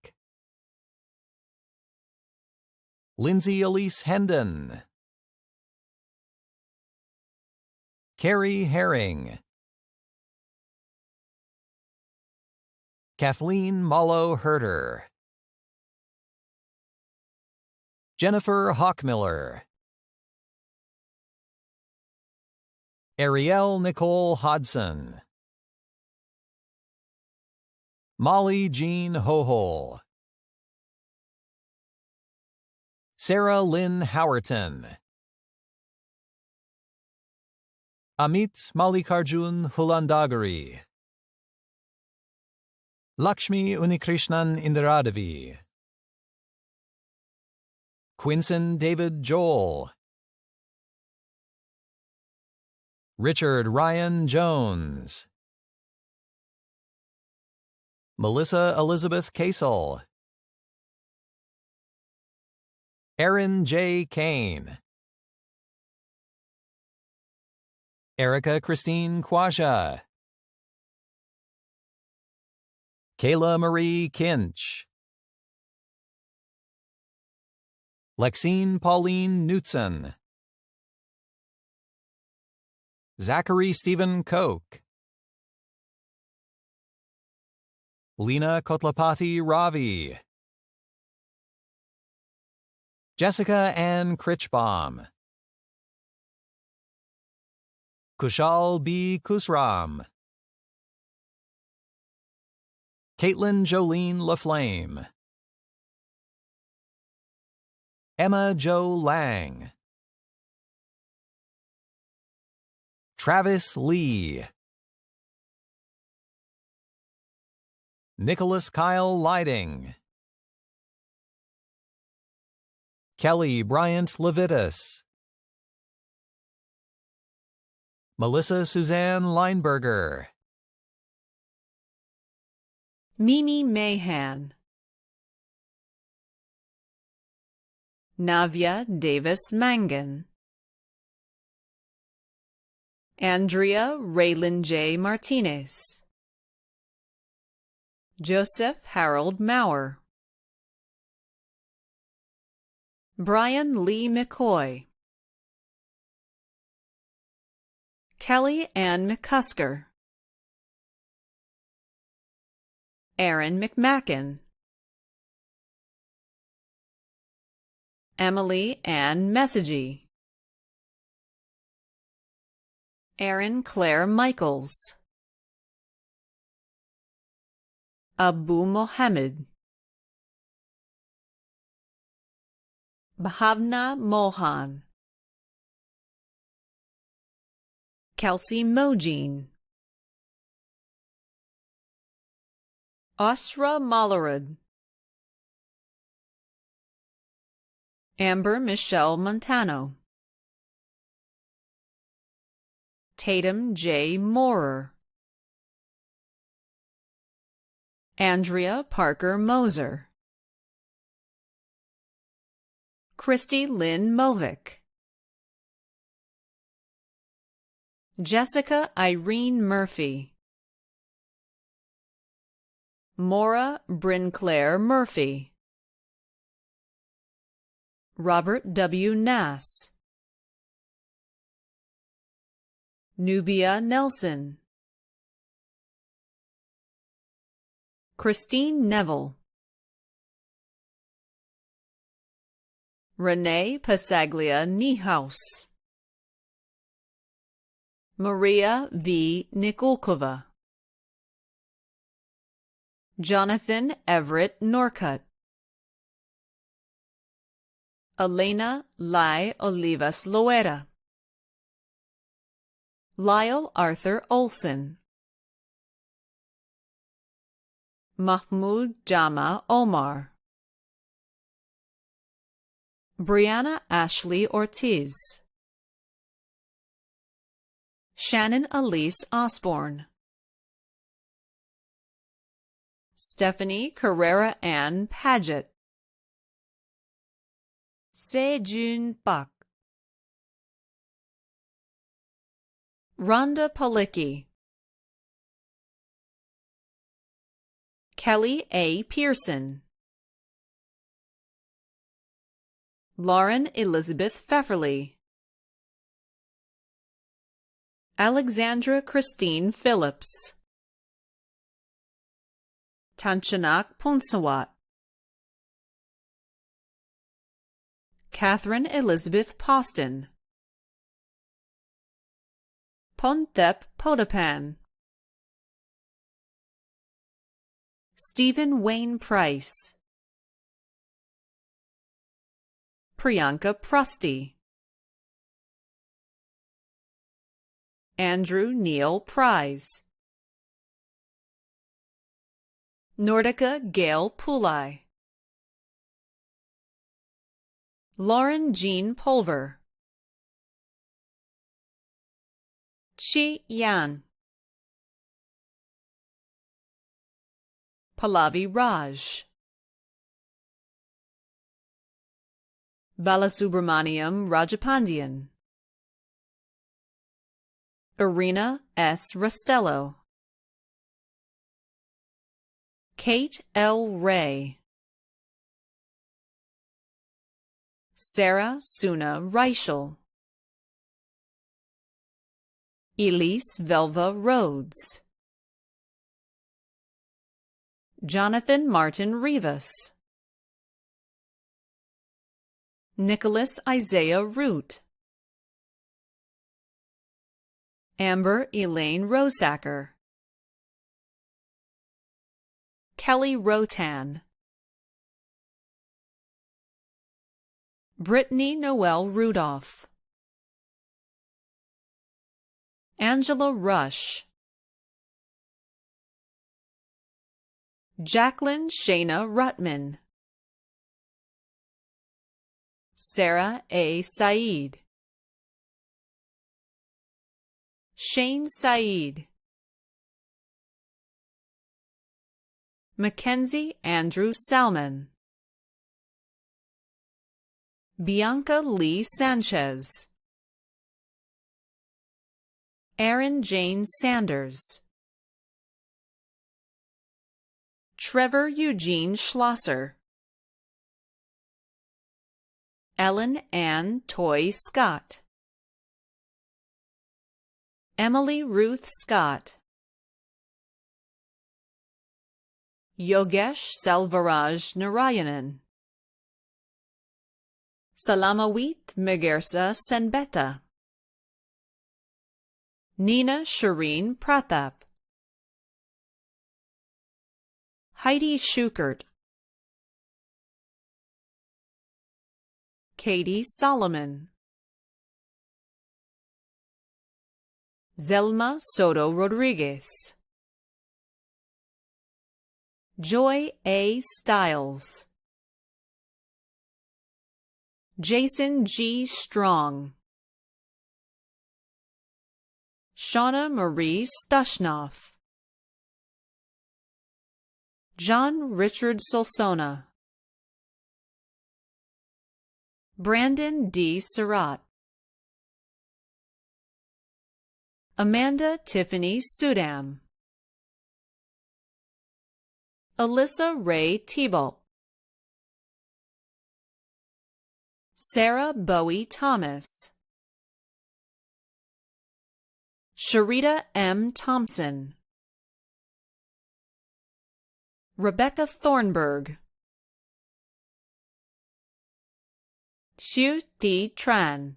Lindsay Elise Hendon, Keri Herring, Kathleen Mollo Herter, Jennifer Hawkmiller, Ariel Nicole Hodson, Molly Jean Hohol, Sarah Lynn Howerton, Amit Mallikarjun Hulandagari, Lakshmi Unikrishnan Indradevi, Quinson David Joel, Richard Ryan Jones, Melissa Elizabeth Casel, Aaron J. Kane, Erica Christine Quasha, Kayla Marie Kinch, Lexine Pauline Knutson, Zachary Stephen Koch, Lena Kotlapathy Ravi, Jessica Ann Critchbaum, Kushal B. Kusram, Caitlin Jolene LaFlame, Emma Jo Lang, Travis Lee, Nicholas Kyle Lighting, Kelly Bryant Levitas, Melissa Suzanne Leinberger, Mimi Mahan, Navya Davis Mangan, Andrea Raylan J. Martinez, Joseph Harold Maurer, Brian Lee McCoy, Kelly Ann McCusker, Aaron McMacken, Emily Ann Messagey, Erin Claire Michaels, Abu Mohammed, Bhavna Mohan, Kelsey Mojeen, Ashra Malarud, Amber Michelle Montano, Tatum J. Moorer, Andrea Parker Moser, Christy Lynn Movick, Jessica Irene Murphy, Maura Brinclair Murphy, Robert W. Nass, Nubia Nelson, Christine Neville, Renee Pasaglia Niehaus, Maria V. Nikulkova, Jonathan Everett Norcutt, Elena Lai Olivas Loera, Lyle Arthur Olson, Mahmoud Jama Omar, Brianna Ashley Ortiz, Shannon Elise Osborne, Stephanie Carrera Ann Paget, Sejun Bak, Rhonda Palicki, Kelly A. Pearson, Lauren Elizabeth Pfefferly, Alexandra Christine Phillips, Tanchanak Ponsawat, Catherine Elizabeth Poston, Pontep Potapan, Stephen Wayne Price, Priyanka Prusty, Andrew Neil Prize, Nordica Gail Pulai, Lauren Jean Pulver, Chi Yan, Pallavi Raj, Balasubramaniam Rajapandian, Irina S. Rostello, Kate L. Ray, Sarah Suna Reichel, Elise Velva Rhodes, Jonathan Martin Rivas, Nicholas Isaiah Root, Amber Elaine Rosacker, Kelly Rotan, Brittany Noel Rudolph, Angela Rush, Jacqueline Shayna Rutman, Sarah A. Saeed, Shane Saeed, Mackenzie Andrew Salmon, Bianca Lee Sanchez, Erin Jane Sanders, Trevor Eugene Schlosser, Ellen Ann Toy Scott, Emily Ruth Scott, Yogesh Selvaraj Narayanan, Salamawit Megersa Senbeta, Nina Shireen Pratap, Heidi Schukert, Katie Solomon, Zelma Soto Rodriguez, Joy A. Stiles, Jason G. Strong, Shauna Marie Stushnoff, John Richard Solsona, Brandon D. Surratt, Amanda Tiffany Sudam, Alyssa Ray Thibault, Sarah Bowie Thomas, Sharita M. Thompson, Rebecca Thornburg, Xiu Thi Tran,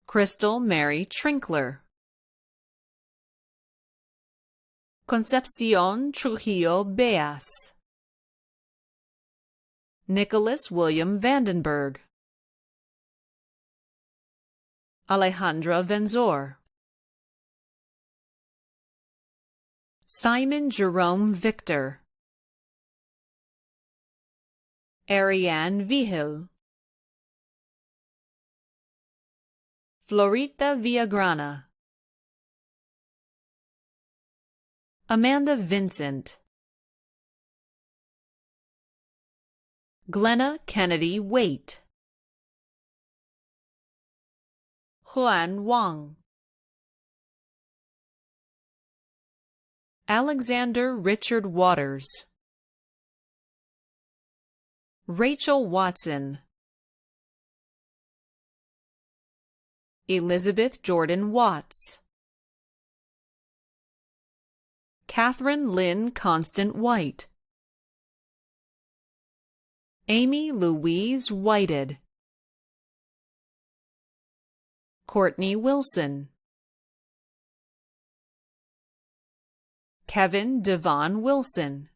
Crystal Mary Trinkler, Concepcion Trujillo Beas, Nicholas William Vandenberg, Alejandra Venzor, Simon Jerome Victor, Ariane Vigil, Florita Villagrana, Amanda Vincent, Glenna Kennedy Waite, Juan Wang, Alexander Richard Waters, Rachel Watson, Elizabeth Jordan Watts, Catherine Lynn Constant White, Amy Louise Whited, Courtney Wilson, Kevin Devon Wilson,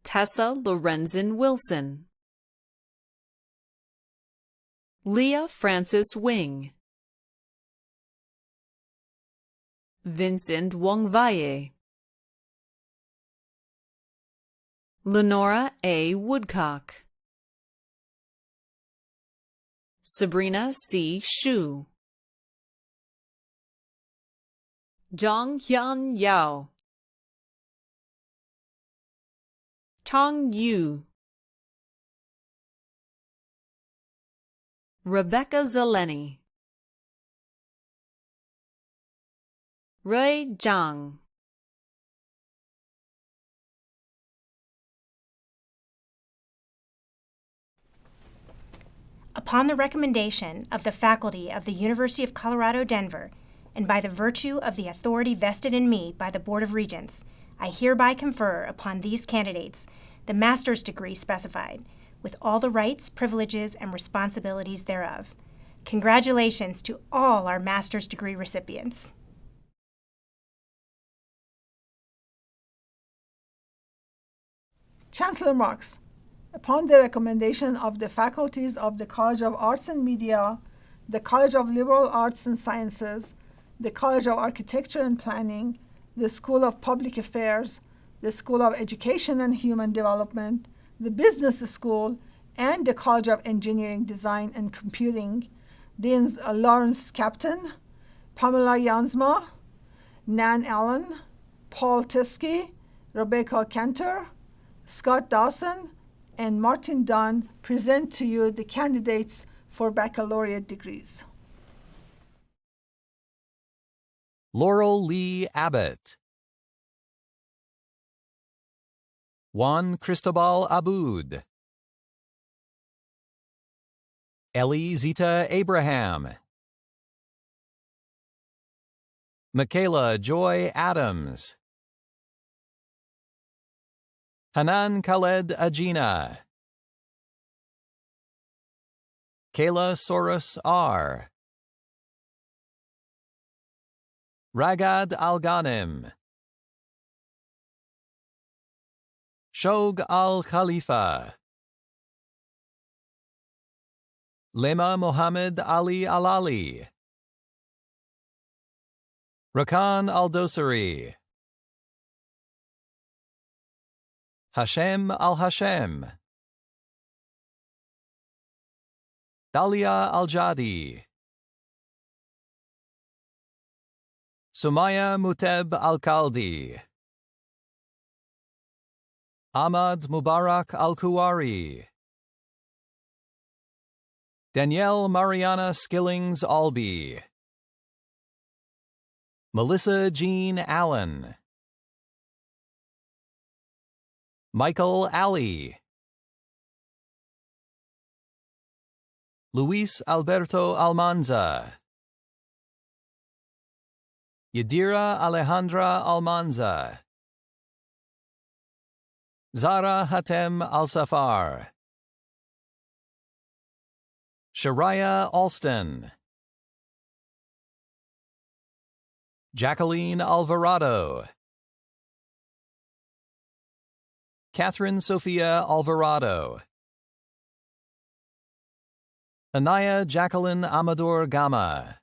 Tessa Lorenzen Wilson, Leah Francis Wing, Vincent Wongvaye, Lenora A. Woodcock, Sabrina C. Shu, Zhang Hyun Yao, Tong Yu, Rebecca Zeleny, Rui Zhang, Upon the recommendation of the faculty of the University of Colorado, Denver, and by the virtue of the authority vested in me by the Board of Regents, I hereby confer upon these candidates the master's degree specified, with all the rights, privileges, and responsibilities thereof. Congratulations to all our master's degree recipients. Chancellor Marks, upon the recommendation of the faculties of the College of Arts and Media, the College of Liberal Arts and Sciences, the College of Architecture and Planning, the School of Public Affairs, the School of Education and Human Development, the Business School, and the College of Engineering, Design, and Computing, Deans Lawrence Captain, Pamela Jansma, Nan Allen, Paul Tiskey, Rebecca Cantor, Scott Dawson, and Martin Dunn present to you the candidates for baccalaureate degrees. Laurel Lee Abbott, Juan Cristobal Abud, Ellie Zita Abraham, Michaela Joy Adams, Hanan Khaled Ajina, Kayla Soros R., Ragad Al-Ghanim, Shog Al-Khalifa, Lema Mohammed Ali Alali, Rakan Al-Dosari, Hashem Al-Hashem, Dalia Al-Jadi, Sumaya Muteb Al-Kaldi, Ahmad Mubarak Al-Kuwari, Danielle Mariana Skillings Alby, Melissa Jean Allen, Michael Alley, Luis Alberto Almanza, Yadira Alejandra Almanza, Zara Hatem Al-Safar, Shariah Alston, Jacqueline Alvarado, Catherine Sophia Alvarado, Anaya Jacqueline Amador Gama,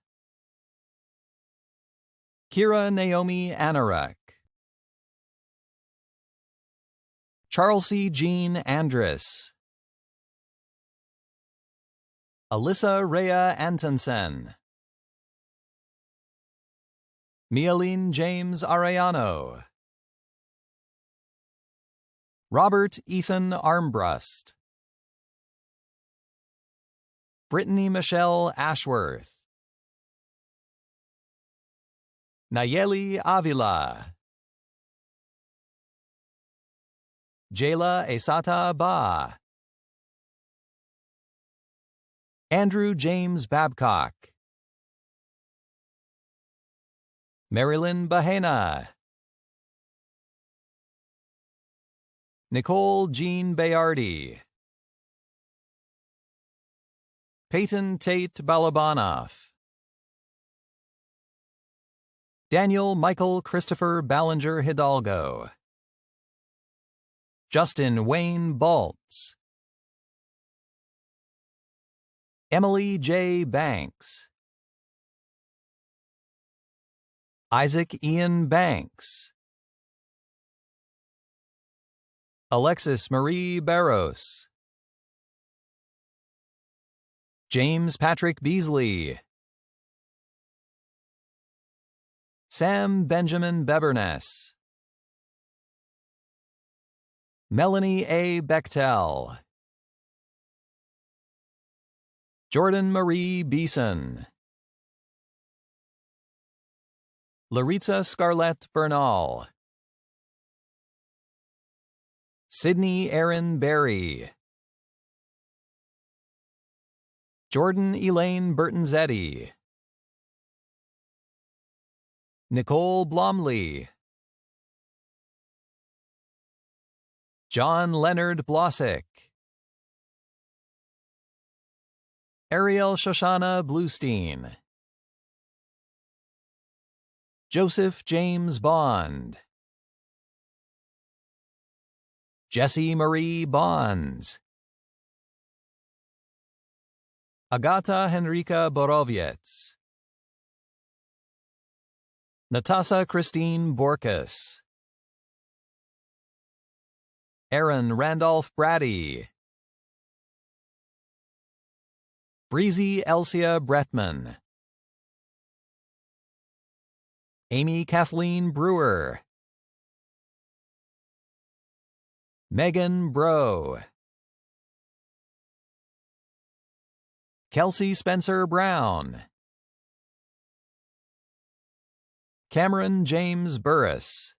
Kira Naomi Anarak, Charlesy Jean Andrus, Alyssa Rhea Antonsen, Mialine James Arellano, Robert Ethan Armbrust, Brittany Michelle Ashworth, Nayeli Avila, Jayla Esata Ba, Andrew James Babcock, Marilyn Bahena, Nicole Jean Bayardi, Peyton Tate Balabanoff, Daniel Michael Christopher Ballinger Hidalgo, Justin Wayne Baltz, Emily J. Banks, Isaac Ian Banks, Alexis Marie Barros, James Patrick Beasley, Sam Benjamin Beberness, Melanie A. Bechtel, Jordan Marie Beeson, Laritza Scarlett Bernal, Sydney Aaron Berry, Jordan Elaine Burtonzetti, Nicole Blomley, John Leonard Blossick, Ariel Shoshana Bluestein, Joseph James Bond, Jessie Marie Bonds, Agata Henrika Borowiec, Natasa Christine Borkus, Aaron Randolph Brady, Breezy Elsia Bretman, Amy Kathleen Brewer, Megan Bro, Kelsey Spencer Brown, Cameron James Burris,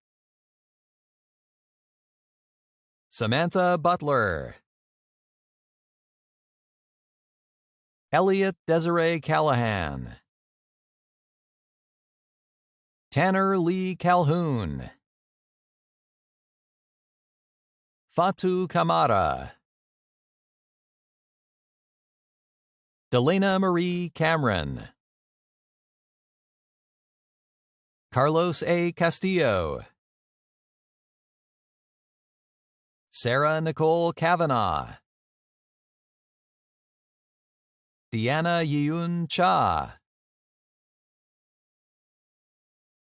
Samantha Butler, Elliot Desiree Callahan, Tanner Lee Calhoun, Fatu Kamara, Delana Marie Cameron, Carlos A. Castillo, Sarah Nicole Kavanaugh, Deanna Yiyun Cha,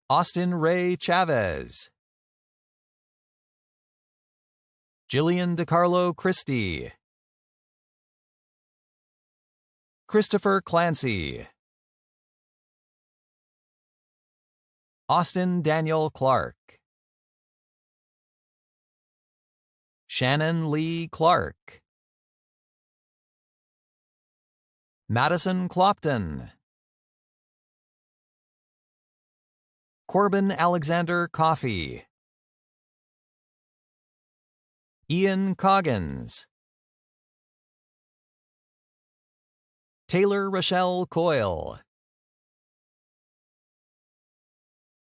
Austin Ray Chavez, Jillian DeCarlo Christie, Christopher Clancy, Austin Daniel Clark, Shannon Lee Clark, Madison Clopton, Corbin Alexander Coffey, Ian Coggins, Taylor Rochelle Coyle,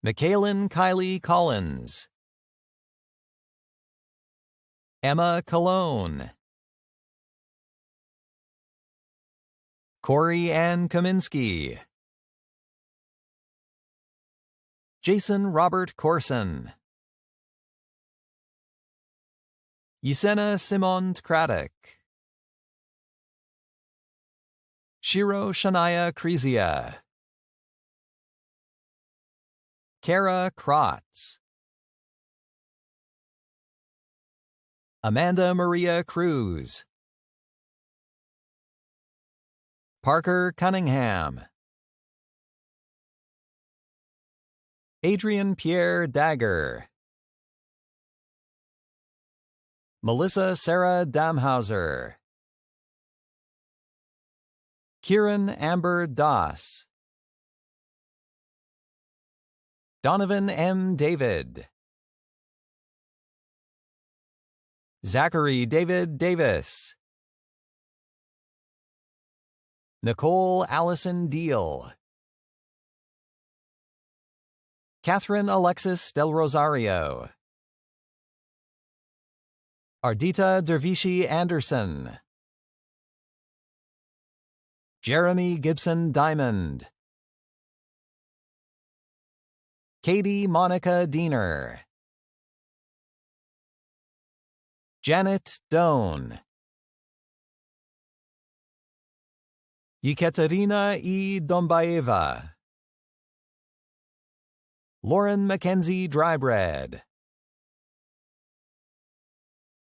Michaelin Kylie Collins, Emma Cologne, Corey Ann Kaminsky, Jason Robert Corson, Yesenia Simon Kratek, Shiro Shania Krizia, Kara Krotz, Amanda Maria Cruz, Parker Cunningham, Adrian Pierre Dagger, Melissa Sarah Damhauser, Kieran Amber Doss, Donovan M. David. Zachary David Davis. Nicole Allison Deal. Catherine Alexis Del Rosario. Ardita Dervishi Anderson. Jeremy Gibson Diamond. Katie Monica Diener. Janet Doan. Yekaterina E. Dombaeva. Lauren Mackenzie Drybread.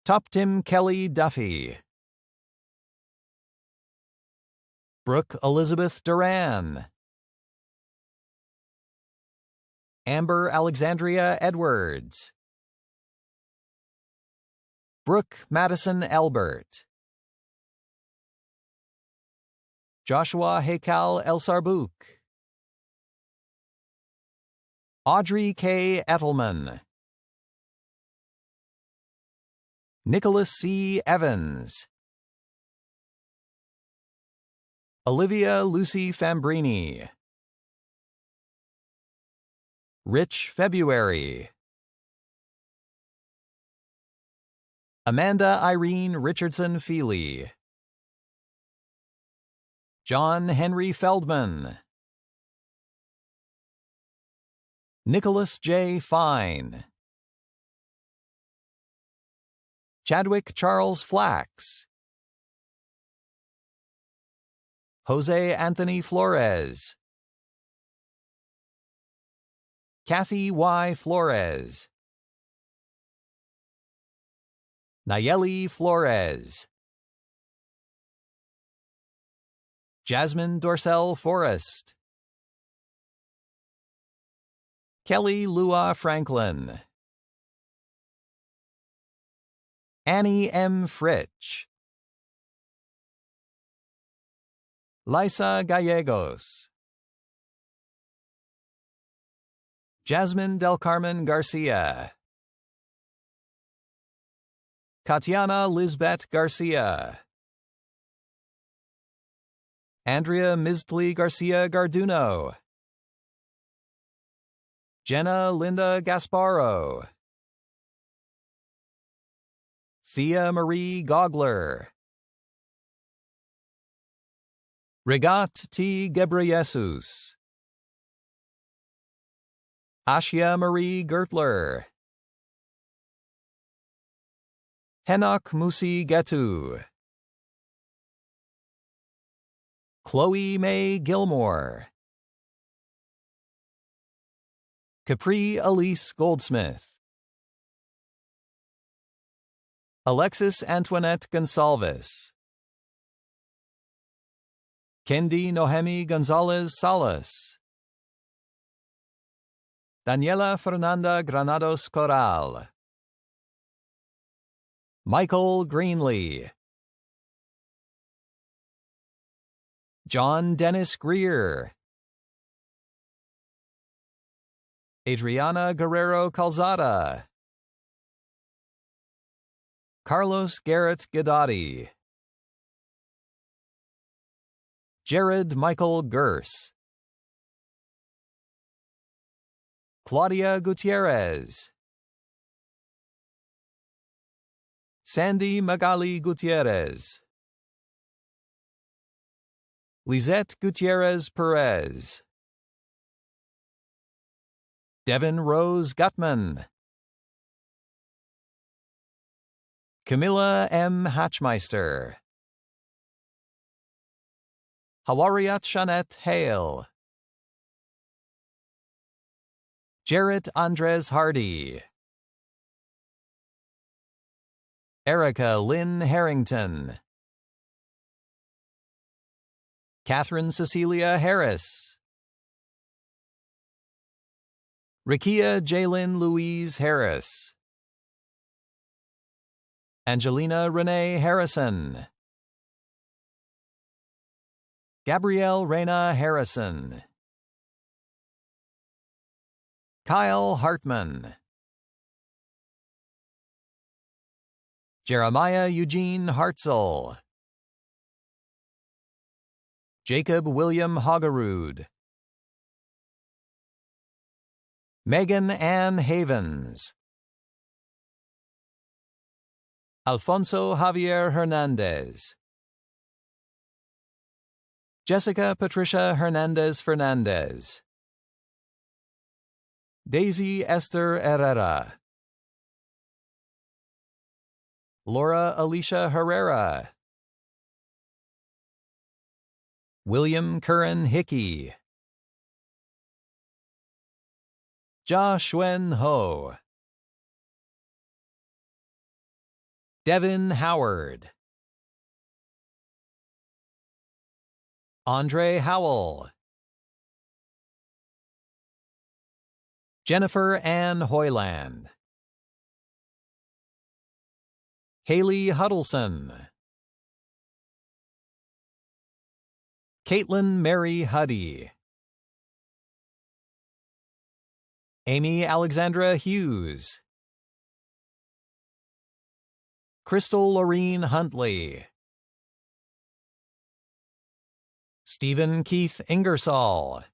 Toptim Kelly Duffy. Brooke Elizabeth Duran. Amber Alexandria Edwards. Brooke Madison Albert. Joshua Hekal El Sarbouk. Audrey K. Ettelman. Nicholas C. Evans. Olivia Lucy Fambrini. Rich February. Amanda Irene Richardson Feely. John Henry Feldman. Nicholas J. Fine. Chadwick Charles Flax. Jose Anthony Flores. Kathy Y. Flores. Nayeli Flores. Jasmine Dorsell Forrest. Kelly Lua Franklin. Annie M. Fritch. Lyssa Gallegos. Jasmine Del Carmen Garcia. Katiana Lisbeth Garcia. Andrea Mizpli Garcia Garduno. Jenna Linda Gasparo. Thea Marie Gogler. Regat T. Gebreyesus. Ashia Marie Gertler. Henok Musi Getu. Chloe Mae Gilmore. Capri Elise Goldsmith. Alexis Antoinette Gonsalves. Kendi Nohemi Gonzalez Salas. Daniela Fernanda Granados Corral. Michael Greenlee. John Dennis Greer. Adriana Guerrero Calzada. Carlos Garrett Gadati. Jared Michael Gers. Claudia Gutierrez. Sandy Magali Gutierrez. Lizette Gutierrez Perez. Devin Rose Gutman. Camilla M. Hatchmeister. Hawariat Shanette Hale. Jarrett Andres Hardy. Erica Lynn Harrington. Catherine Cecilia Harris. Rakia Jalen Louise Harris. Angelina Renee Harrison. Gabrielle Reyna Harrison. Kyle Hartman, Jeremiah Eugene Hartzell, Jacob William Hoggerud, Megan Ann Havens, Alfonso Javier Hernandez, Jessica Patricia Hernandez Fernandez, Daisy Esther Herrera, Laura Alicia Herrera, William Curran Hickey, Josh Wen Ho, Devin Howard, Andre Howell, Jennifer Ann Hoyland, Haley Huddleston, Caitlin Mary Huddy, Amy Alexandra Hughes, Crystal Lorene Huntley, Stephen Keith Ingersoll,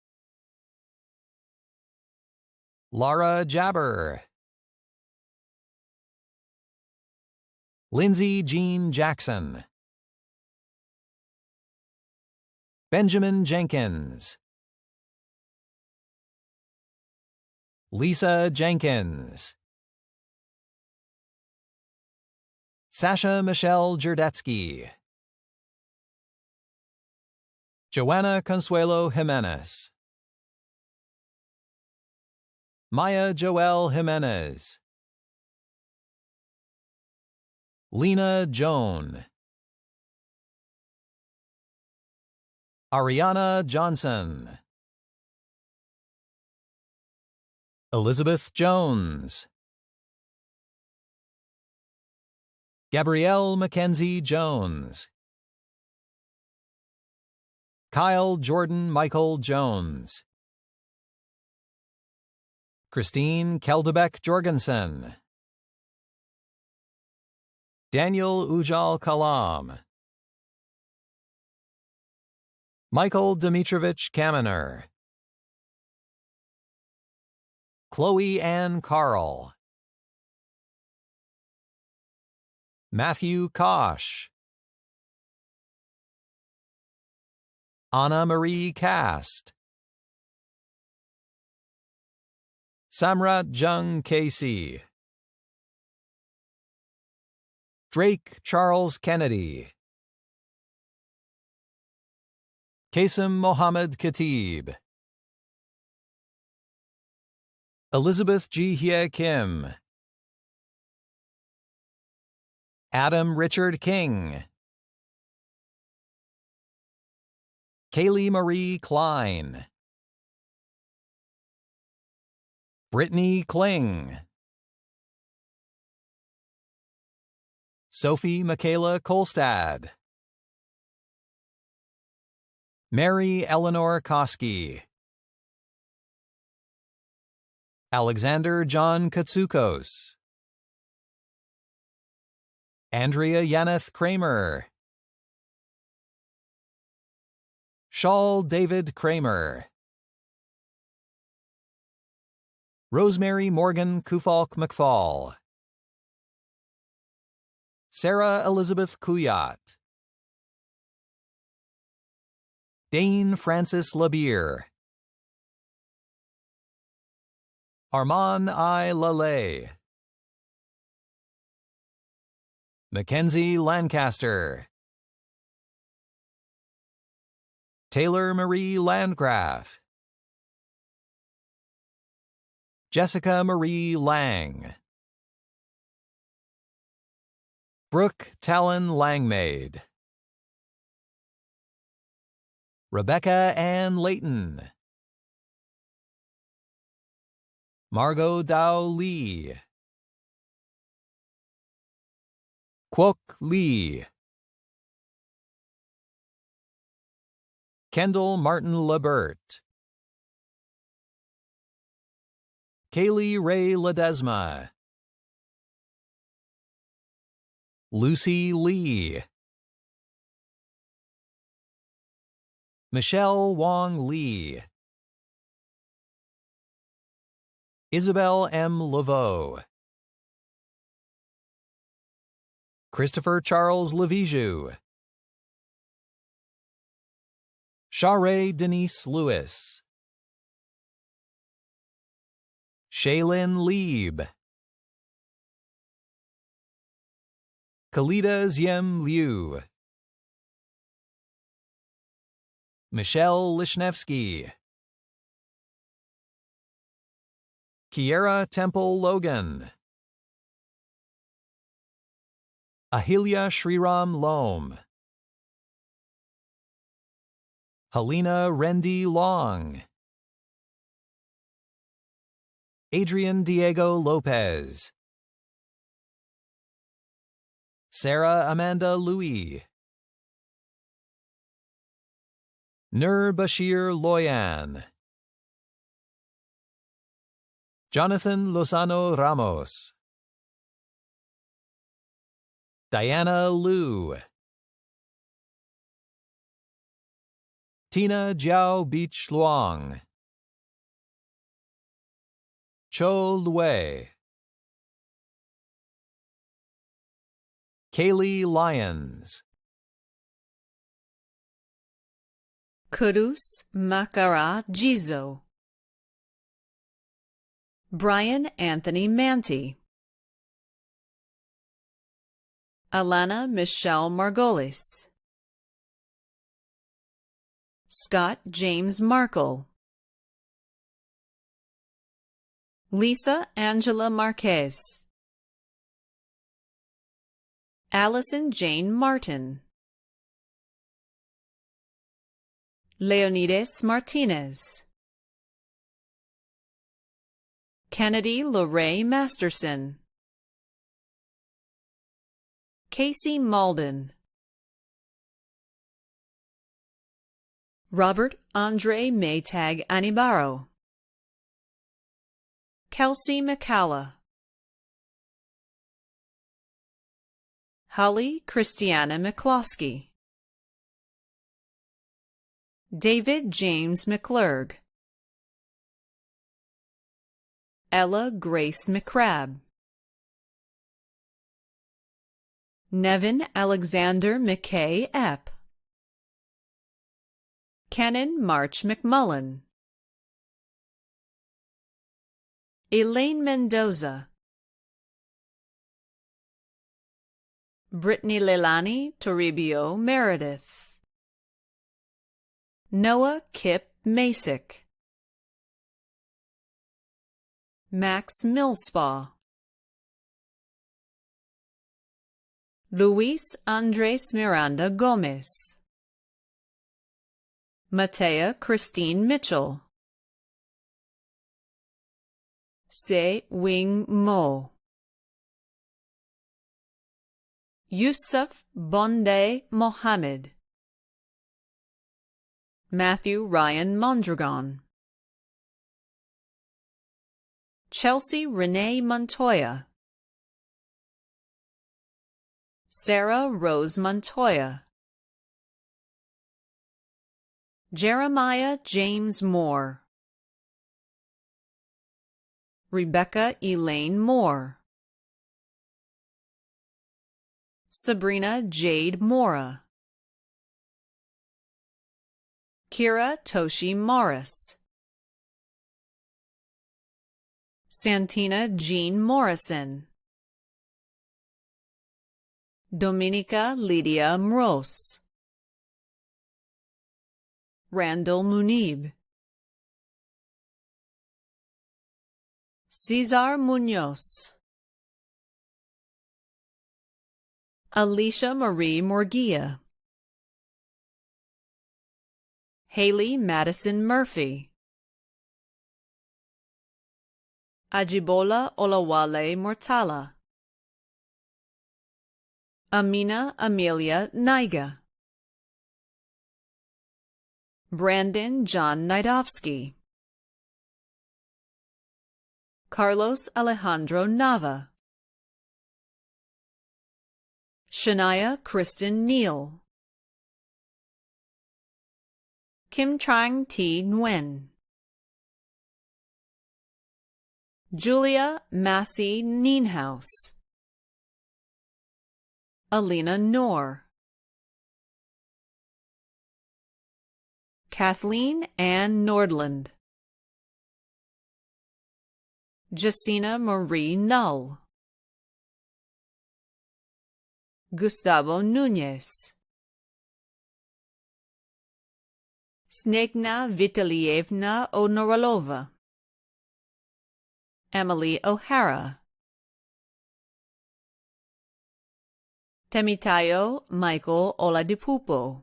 Laura Jabber, Lindsay Jean Jackson, Benjamin Jenkins, Lisa Jenkins, Sasha Michelle Jerdetsky, Joanna Consuelo Jimenez, Maya Joelle Jimenez, Lena Joan, Ariana Johnson, Elizabeth Jones, Gabrielle Mackenzie Jones, Kyle Jordan Michael Jones, Christine Keldebeck Jorgensen, Daniel Ujal Kalam, Michael Dmitrovich Kamener, Chloe Ann Carl, Matthew Kosh, Anna Marie Cast, Samrat Jung Casey, Drake Charles Kennedy, Qasim Mohammed Khatib, Elizabeth Jihye Kim, Adam Richard King, Kaylee Marie Klein, Brittany Kling, Sophie Michaela Kolstad, Mary Eleanor Koski, Alexander John Katsukos, Andrea Yaneth Kramer, Shaul David Kramer, Rosemary Morgan Kufalk McFall, Sarah Elizabeth Kuyat, Dane Francis Labire, Armand I. Lalay, Mackenzie Lancaster, Taylor Marie Landgraf, Jessica Marie Lang, Brooke Talon Langmaid, Rebecca Ann Layton, Margot Dow Lee, Kwok Lee, Kendall Martin Lebert, Kaylee Ray Ledesma, Lucy Lee, Michelle Wong Lee, Isabel M. Laveau, Christopher Charles Levijou, Sharae Denise Lewis, Shaylin Lieb, Kalita Ziem Liu, Michelle Lishnevsky, Kiera Temple Logan, Ahilya Shriram Lom, Helena Rendy Long, Adrian Diego Lopez, Sarah Amanda Louis, Nur Bashir Loyan, Jonathan Lozano Ramos, Diana Liu, Tina Jiao Beach Luong, Cho Lue, Kaylee Lyons, Kudus Makara Jizo, Brian Anthony Manti, Alana Michelle Margolis, Scott James Markle, Lisa Angela Marquez, Allison Jane Martin, Leonidas Martinez, Kennedy Lorraine Masterson, Casey Malden, Robert Andre Maytag Anibaro, Kelsey McCalla, Holly Christiana McCloskey, David James McClurg, Ella Grace McCrabb, Nevin Alexander McKay Epp, Kenan March McMullen, Elaine Mendoza, Brittany Leilani Toribio Meredith, Noah Kip Masick, Max Millspaw, Luis Andres Miranda Gomez, Matea Christine Mitchell, Se Wing Mo, Yusuf Bonde Mohammed, Matthew Ryan Mondragon, Chelsea Renee Montoya, Sarah Rose Montoya, Jeremiah James Moore, Rebecca Elaine Moore, Sabrina Jade Mora, Kira Toshi Morris, Santina Jean Morrison, Dominica Lydia Mros, Randall Munib, Cesar Munoz, Alicia Marie Morgia, Haley Madison Murphy, Ajibola Olawale Mortala, Amina Amelia Niga, Brandon John Nidovsky, Carlos Alejandro Nava, Shania Kristen Neal, Kim Trang T. Nguyen, Julia Massey Nienhaus, Alina Noor, Kathleen Ann Nordland, Jacina Marie Null, Gustavo Núñez, Snegna Vitalievna Onoralova, Emily O'Hara, Temitayo Michael Oladipupo,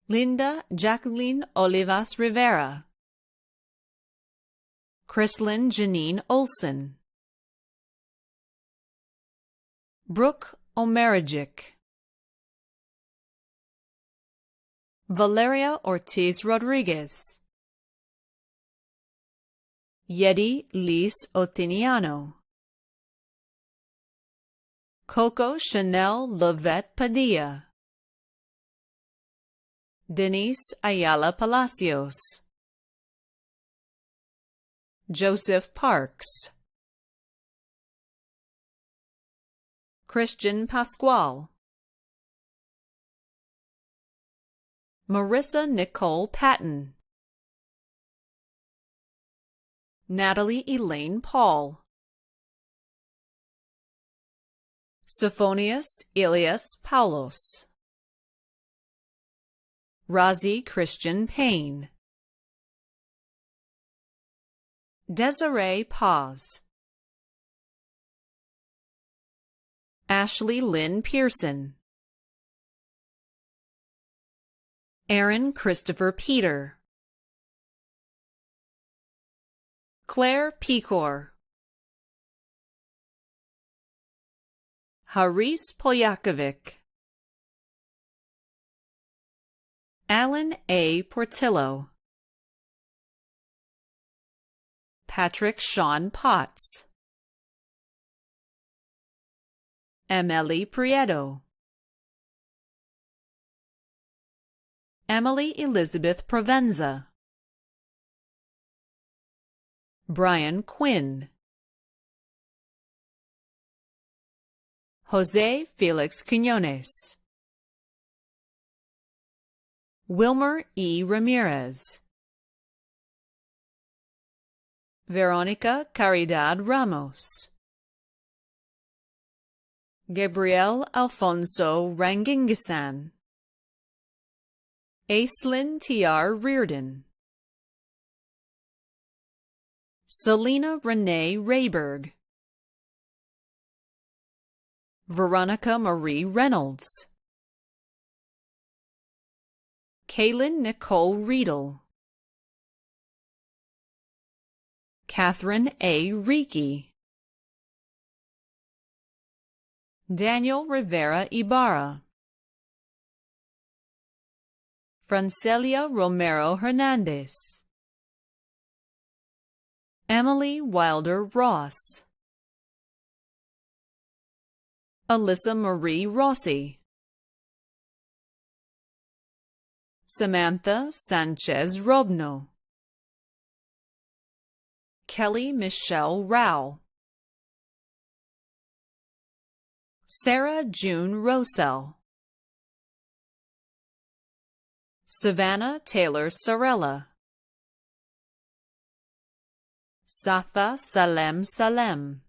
Linda Jacqueline Olivas Rivera, Chrislyn Janine Olson, Brooke Omeragic, Valeria Ortiz Rodriguez, Yedi Liz Otiniano, Coco Chanel Lovette Padilla, Denise Ayala Palacios, Joseph Parks, Christian Pasquale, Marissa Nicole Patton, Natalie Elaine Paul, Sophonius Elias Paulos, Razi Christian Payne, Desiree Paz, Ashley Lynn Pearson, Aaron Christopher Peter, Claire Pecor, Haris Poljakovic, Alan A. Portillo, Patrick Sean Potts, Emily Prieto, Emily Elizabeth Provenza, Brian Quinn, Jose Felix Quinones, Wilmer E. Ramirez, Veronica Caridad Ramos, Gabriel Alfonso Rangingisan, Aislinn T.R. Reardon, Selena Renee Rayberg, Veronica Marie Reynolds, Kaylin Nicole Riedel, Catherine A. Reiki, Daniel Rivera Ibarra, Francelia Romero Hernandez, Emily Wilder Ross, Alyssa Marie Rossi, Samantha Sanchez Robno, Kelly Michelle Rao, Sarah June Rosell, Savannah Taylor Sorella, Safa Salem Salem,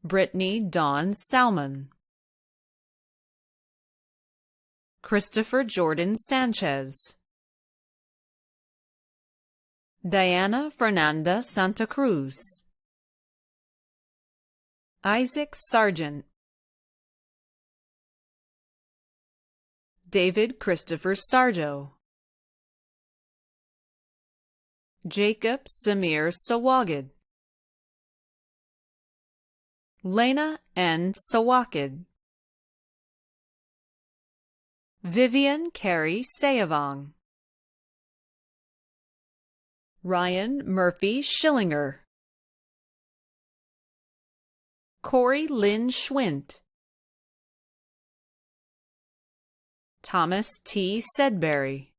Brittany Dawn Salmon, Christopher Jordan Sanchez, Diana Fernanda Santa Cruz, Isaac Sargent, David Christopher Sarjo, Jacob Samir Sawagid, Lena N. Sawakid, Vivian Carey Sayavong, Ryan Murphy Schillinger, Corey Lynn Schwint, Thomas T. Sedberry,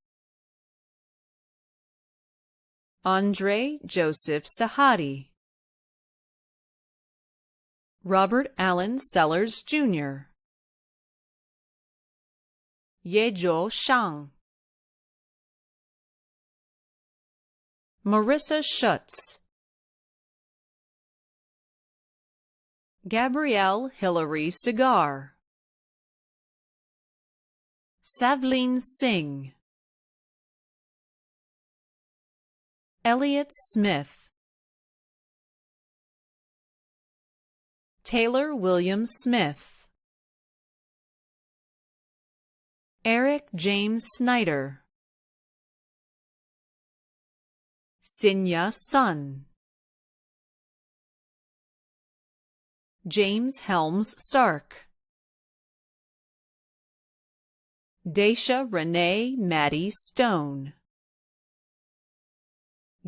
Andre Joseph Sahadi, Robert Allen Sellers, Jr., Yejo Shang, Marissa Schutz, Gabrielle Hillary Cigar, Savleen Singh, Elliot Smith, Taylor William Smith, Eric James Snyder, Sinya Sun, James Helms Stark, Daisha Renee Maddie Stone,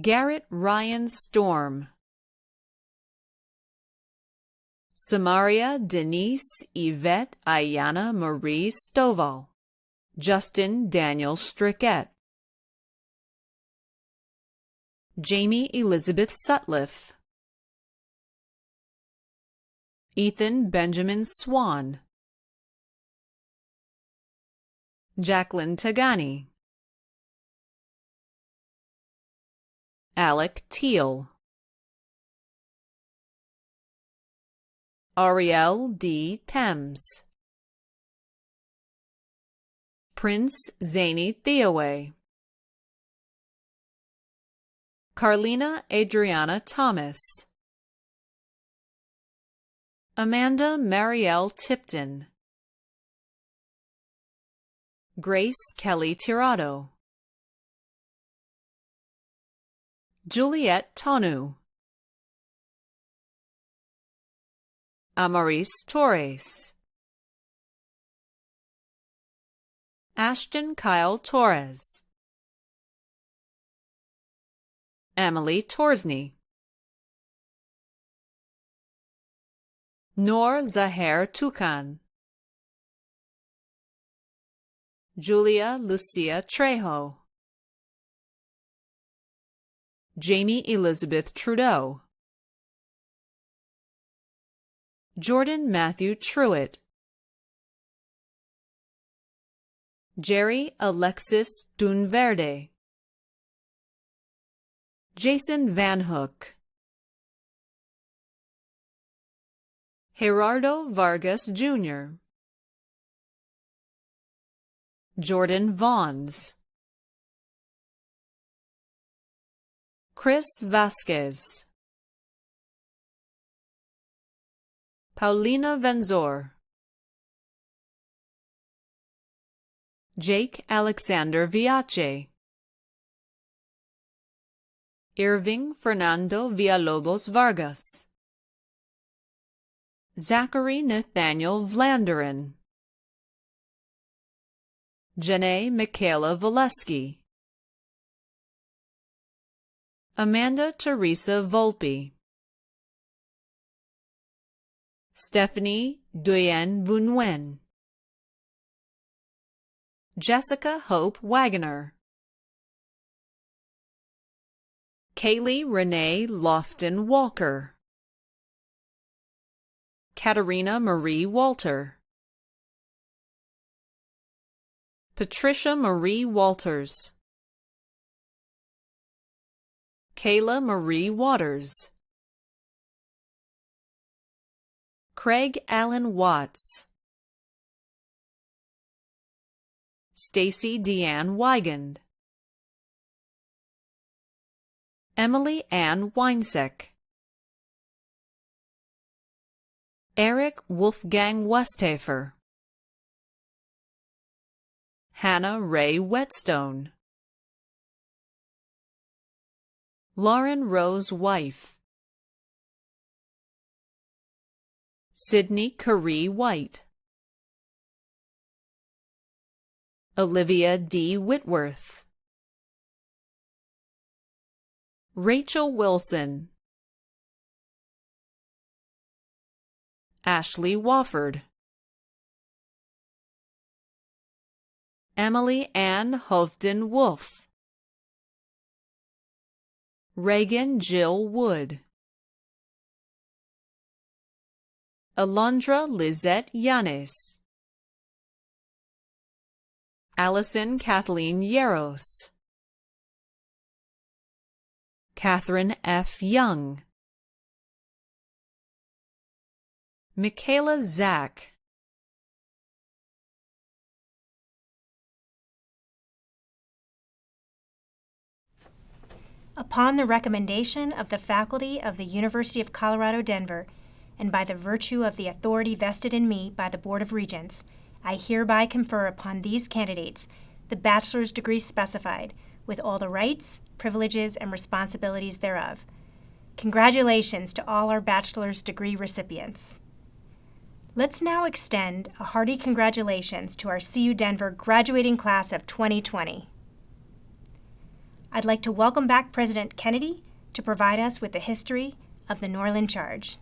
Garrett Ryan Storm, Samaria Denise Yvette Ayana Marie Stovall, Justin Daniel Strickett, Jamie Elizabeth Sutliff, Ethan Benjamin Swan, Jacqueline Tagani, Alec Teal, Ariel D. Thames, Prince Zany Theoway, Carlina Adriana Thomas, Amanda Marielle Tipton, Grace Kelly Tirado, Juliet Tonu, Amaris Torres, Ashton Kyle Torres, Emily Torsney, Noor Zaher Tukan, Julia Lucia Trejo, Jamie Elizabeth Trudeau, Jordan Matthew Truitt, Jerry Alexis Dunverde, Jason Van Hook, Gerardo Vargas Jr., Jordan Vaughns, Chris Vasquez, Paulina Venzor, Jake Alexander Viace, Irving Fernando Villalobos Vargas, Zachary Nathaniel Vlanderen, Janae Michaela Valesky, Amanda Teresa Volpe, Stephanie Duyen Vunwen, Jessica Hope Wagoner, Kaylee Renee Lofton Walker, Katerina Marie Walter, Patricia Marie Walters, Kayla Marie Waters, Craig Allen Watts, Stacy Deanne Wigand, Emily Ann Weinsek, Eric Wolfgang Westhafer, Hannah Ray Whetstone, Lauren Rose Wife, Sydney Caree White, Olivia D. Whitworth, Rachel Wilson, Ashley Wofford, Emily Ann Hovden Wolf, Reagan Jill Wood, Alondra Lizette Yanes, Allison Kathleen Yaros, Catherine F. Young, Michaela Zack, Upon the recommendation of the faculty of the University of Colorado, Denver, and by the virtue of the authority vested in me by the Board of Regents, I hereby confer upon these candidates the bachelor's degree specified, with all the rights, privileges, and responsibilities thereof. Congratulations to all our bachelor's degree recipients. Let's now extend a hearty congratulations to our CU Denver graduating class of 2020. I'd like to welcome back President Kennedy to provide us with the history of the Norland Charge.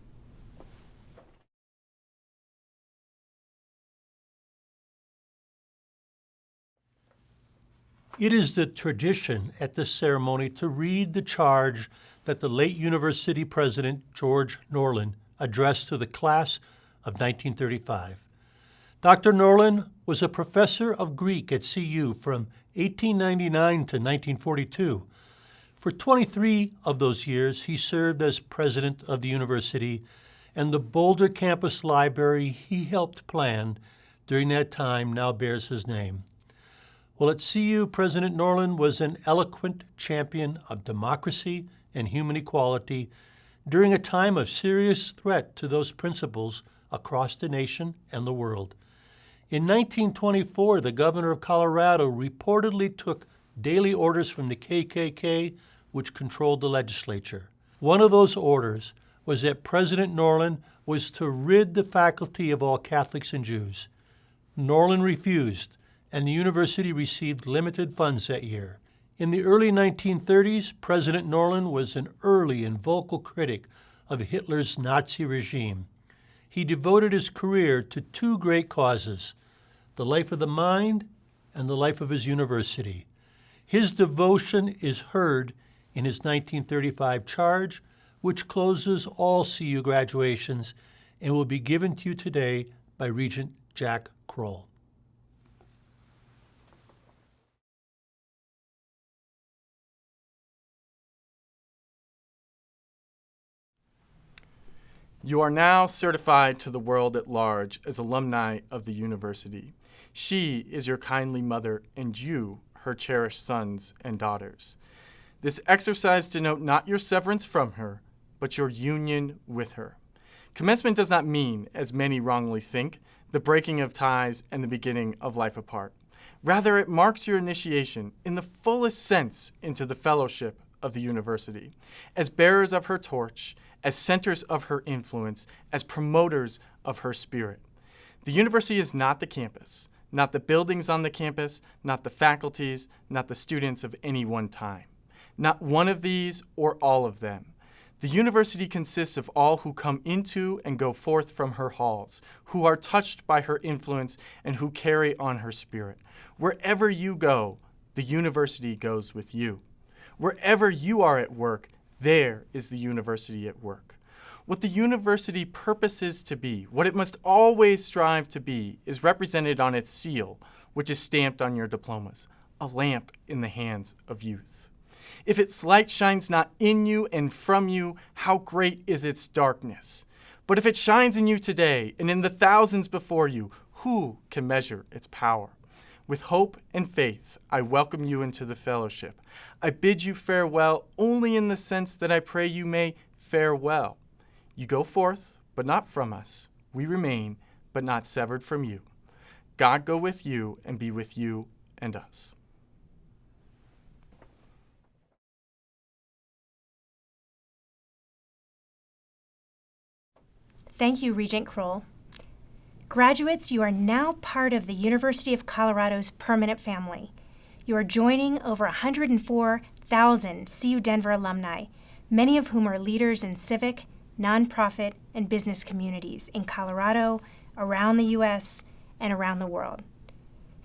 It is the tradition at this ceremony to read the charge that the late university president, George Norland, addressed to the class of 1935. Dr. Norland was a professor of Greek at CU from 1899 to 1942. For 23 of those years, he served as president of the university, and the Boulder campus library he helped plan during that time now bears his name. Well, at CU, President Norland was an eloquent champion of democracy and human equality during a time of serious threat to those principles across the nation and the world. In 1924, the governor of Colorado reportedly took daily orders from the KKK, which controlled the legislature. One of those orders was that President Norland was to rid the faculty of all Catholics and Jews. Norland refused, and the university received limited funds that year. In the early 1930s, President Norland was an early and vocal critic of Hitler's Nazi regime. He devoted his career to two great causes, the life of the mind and the life of his university. His devotion is heard in his 1935 charge, which closes all CU graduations and will be given to you today by Regent Jack Kroll. You are now certified to the world at large as alumni of the university. She is your kindly mother, and you, her cherished sons and daughters. This exercise denotes not your severance from her, but your union with her. Commencement does not mean, as many wrongly think, the breaking of ties and the beginning of life apart. Rather, it marks your initiation in the fullest sense into the fellowship of the university, as bearers of her torch, as centers of her influence, as promoters of her spirit. The university is not the campus, not the buildings on the campus, not the faculties, not the students of any one time. Not one of these or all of them. The university consists of all who come into and go forth from her halls, who are touched by her influence and who carry on her spirit. Wherever you go, the university goes with you. Wherever you are at work, there is the university at work. What the university purposes to be, what it must always strive to be, is represented on its seal, which is stamped on your diplomas, a lamp in the hands of youth. If its light shines not in you and from you, how great is its darkness? But if it shines in you today and in the thousands before you, who can measure its power? With hope and faith, I welcome you into the fellowship. I bid you farewell only in the sense that I pray you may fare well. You go forth, but not from us. We remain, but not severed from you. God go with you and be with you and us. Thank you, Regent Kroll. Graduates, you are now part of the University of Colorado's permanent family. You are joining over 104,000 1,000 CU Denver alumni, many of whom are leaders in civic, nonprofit, and business communities in Colorado, around the U.S., and around the world.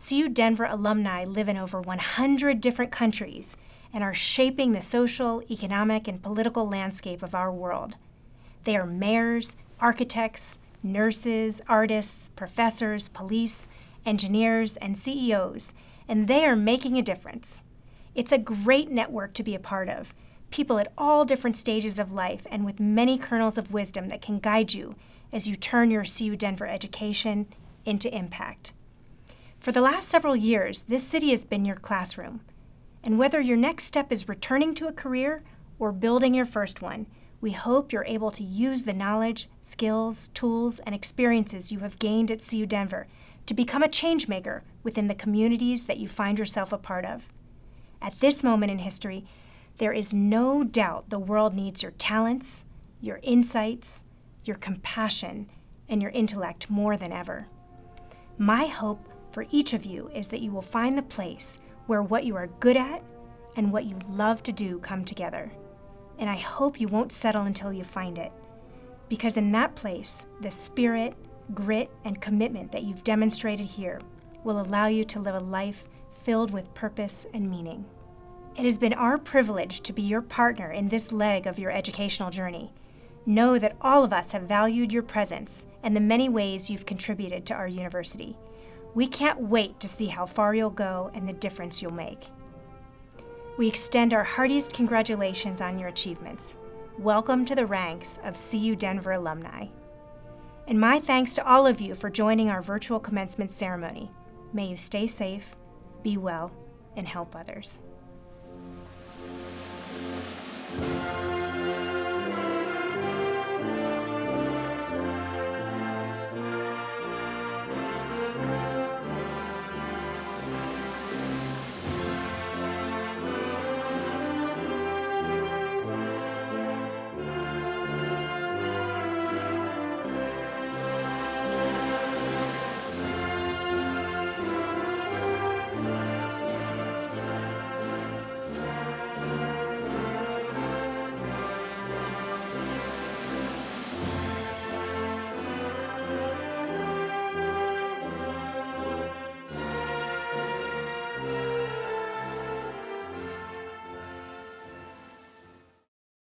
CU Denver alumni live in over 100 different countries and are shaping the social, economic, and political landscape of our world. They are mayors, architects, nurses, artists, professors, police, engineers, and CEOs, and they are making a difference. It's a great network to be a part of, people at all different stages of life and with many kernels of wisdom that can guide you as you turn your CU Denver education into impact. For the last several years, this city has been your classroom. And whether your next step is returning to a career or building your first one, we hope you're able to use the knowledge, skills, tools, and experiences you have gained at CU Denver to become a change maker within the communities that you find yourself a part of. At this moment in history, there is no doubt the world needs your talents, your insights, your compassion, and your intellect more than ever. My hope for each of you is that you will find the place where what you are good at and what you love to do come together. And I hope you won't settle until you find it, because in that place, the spirit, grit, and commitment that you've demonstrated here will allow you to live a life filled with purpose and meaning. It has been our privilege to be your partner in this leg of your educational journey. Know that all of us have valued your presence and the many ways you've contributed to our university. We can't wait to see how far you'll go and the difference you'll make. We extend our heartiest congratulations on your achievements. Welcome to the ranks of CU Denver alumni. And my thanks to all of you for joining our virtual commencement ceremony. May you stay safe, be well, and help others.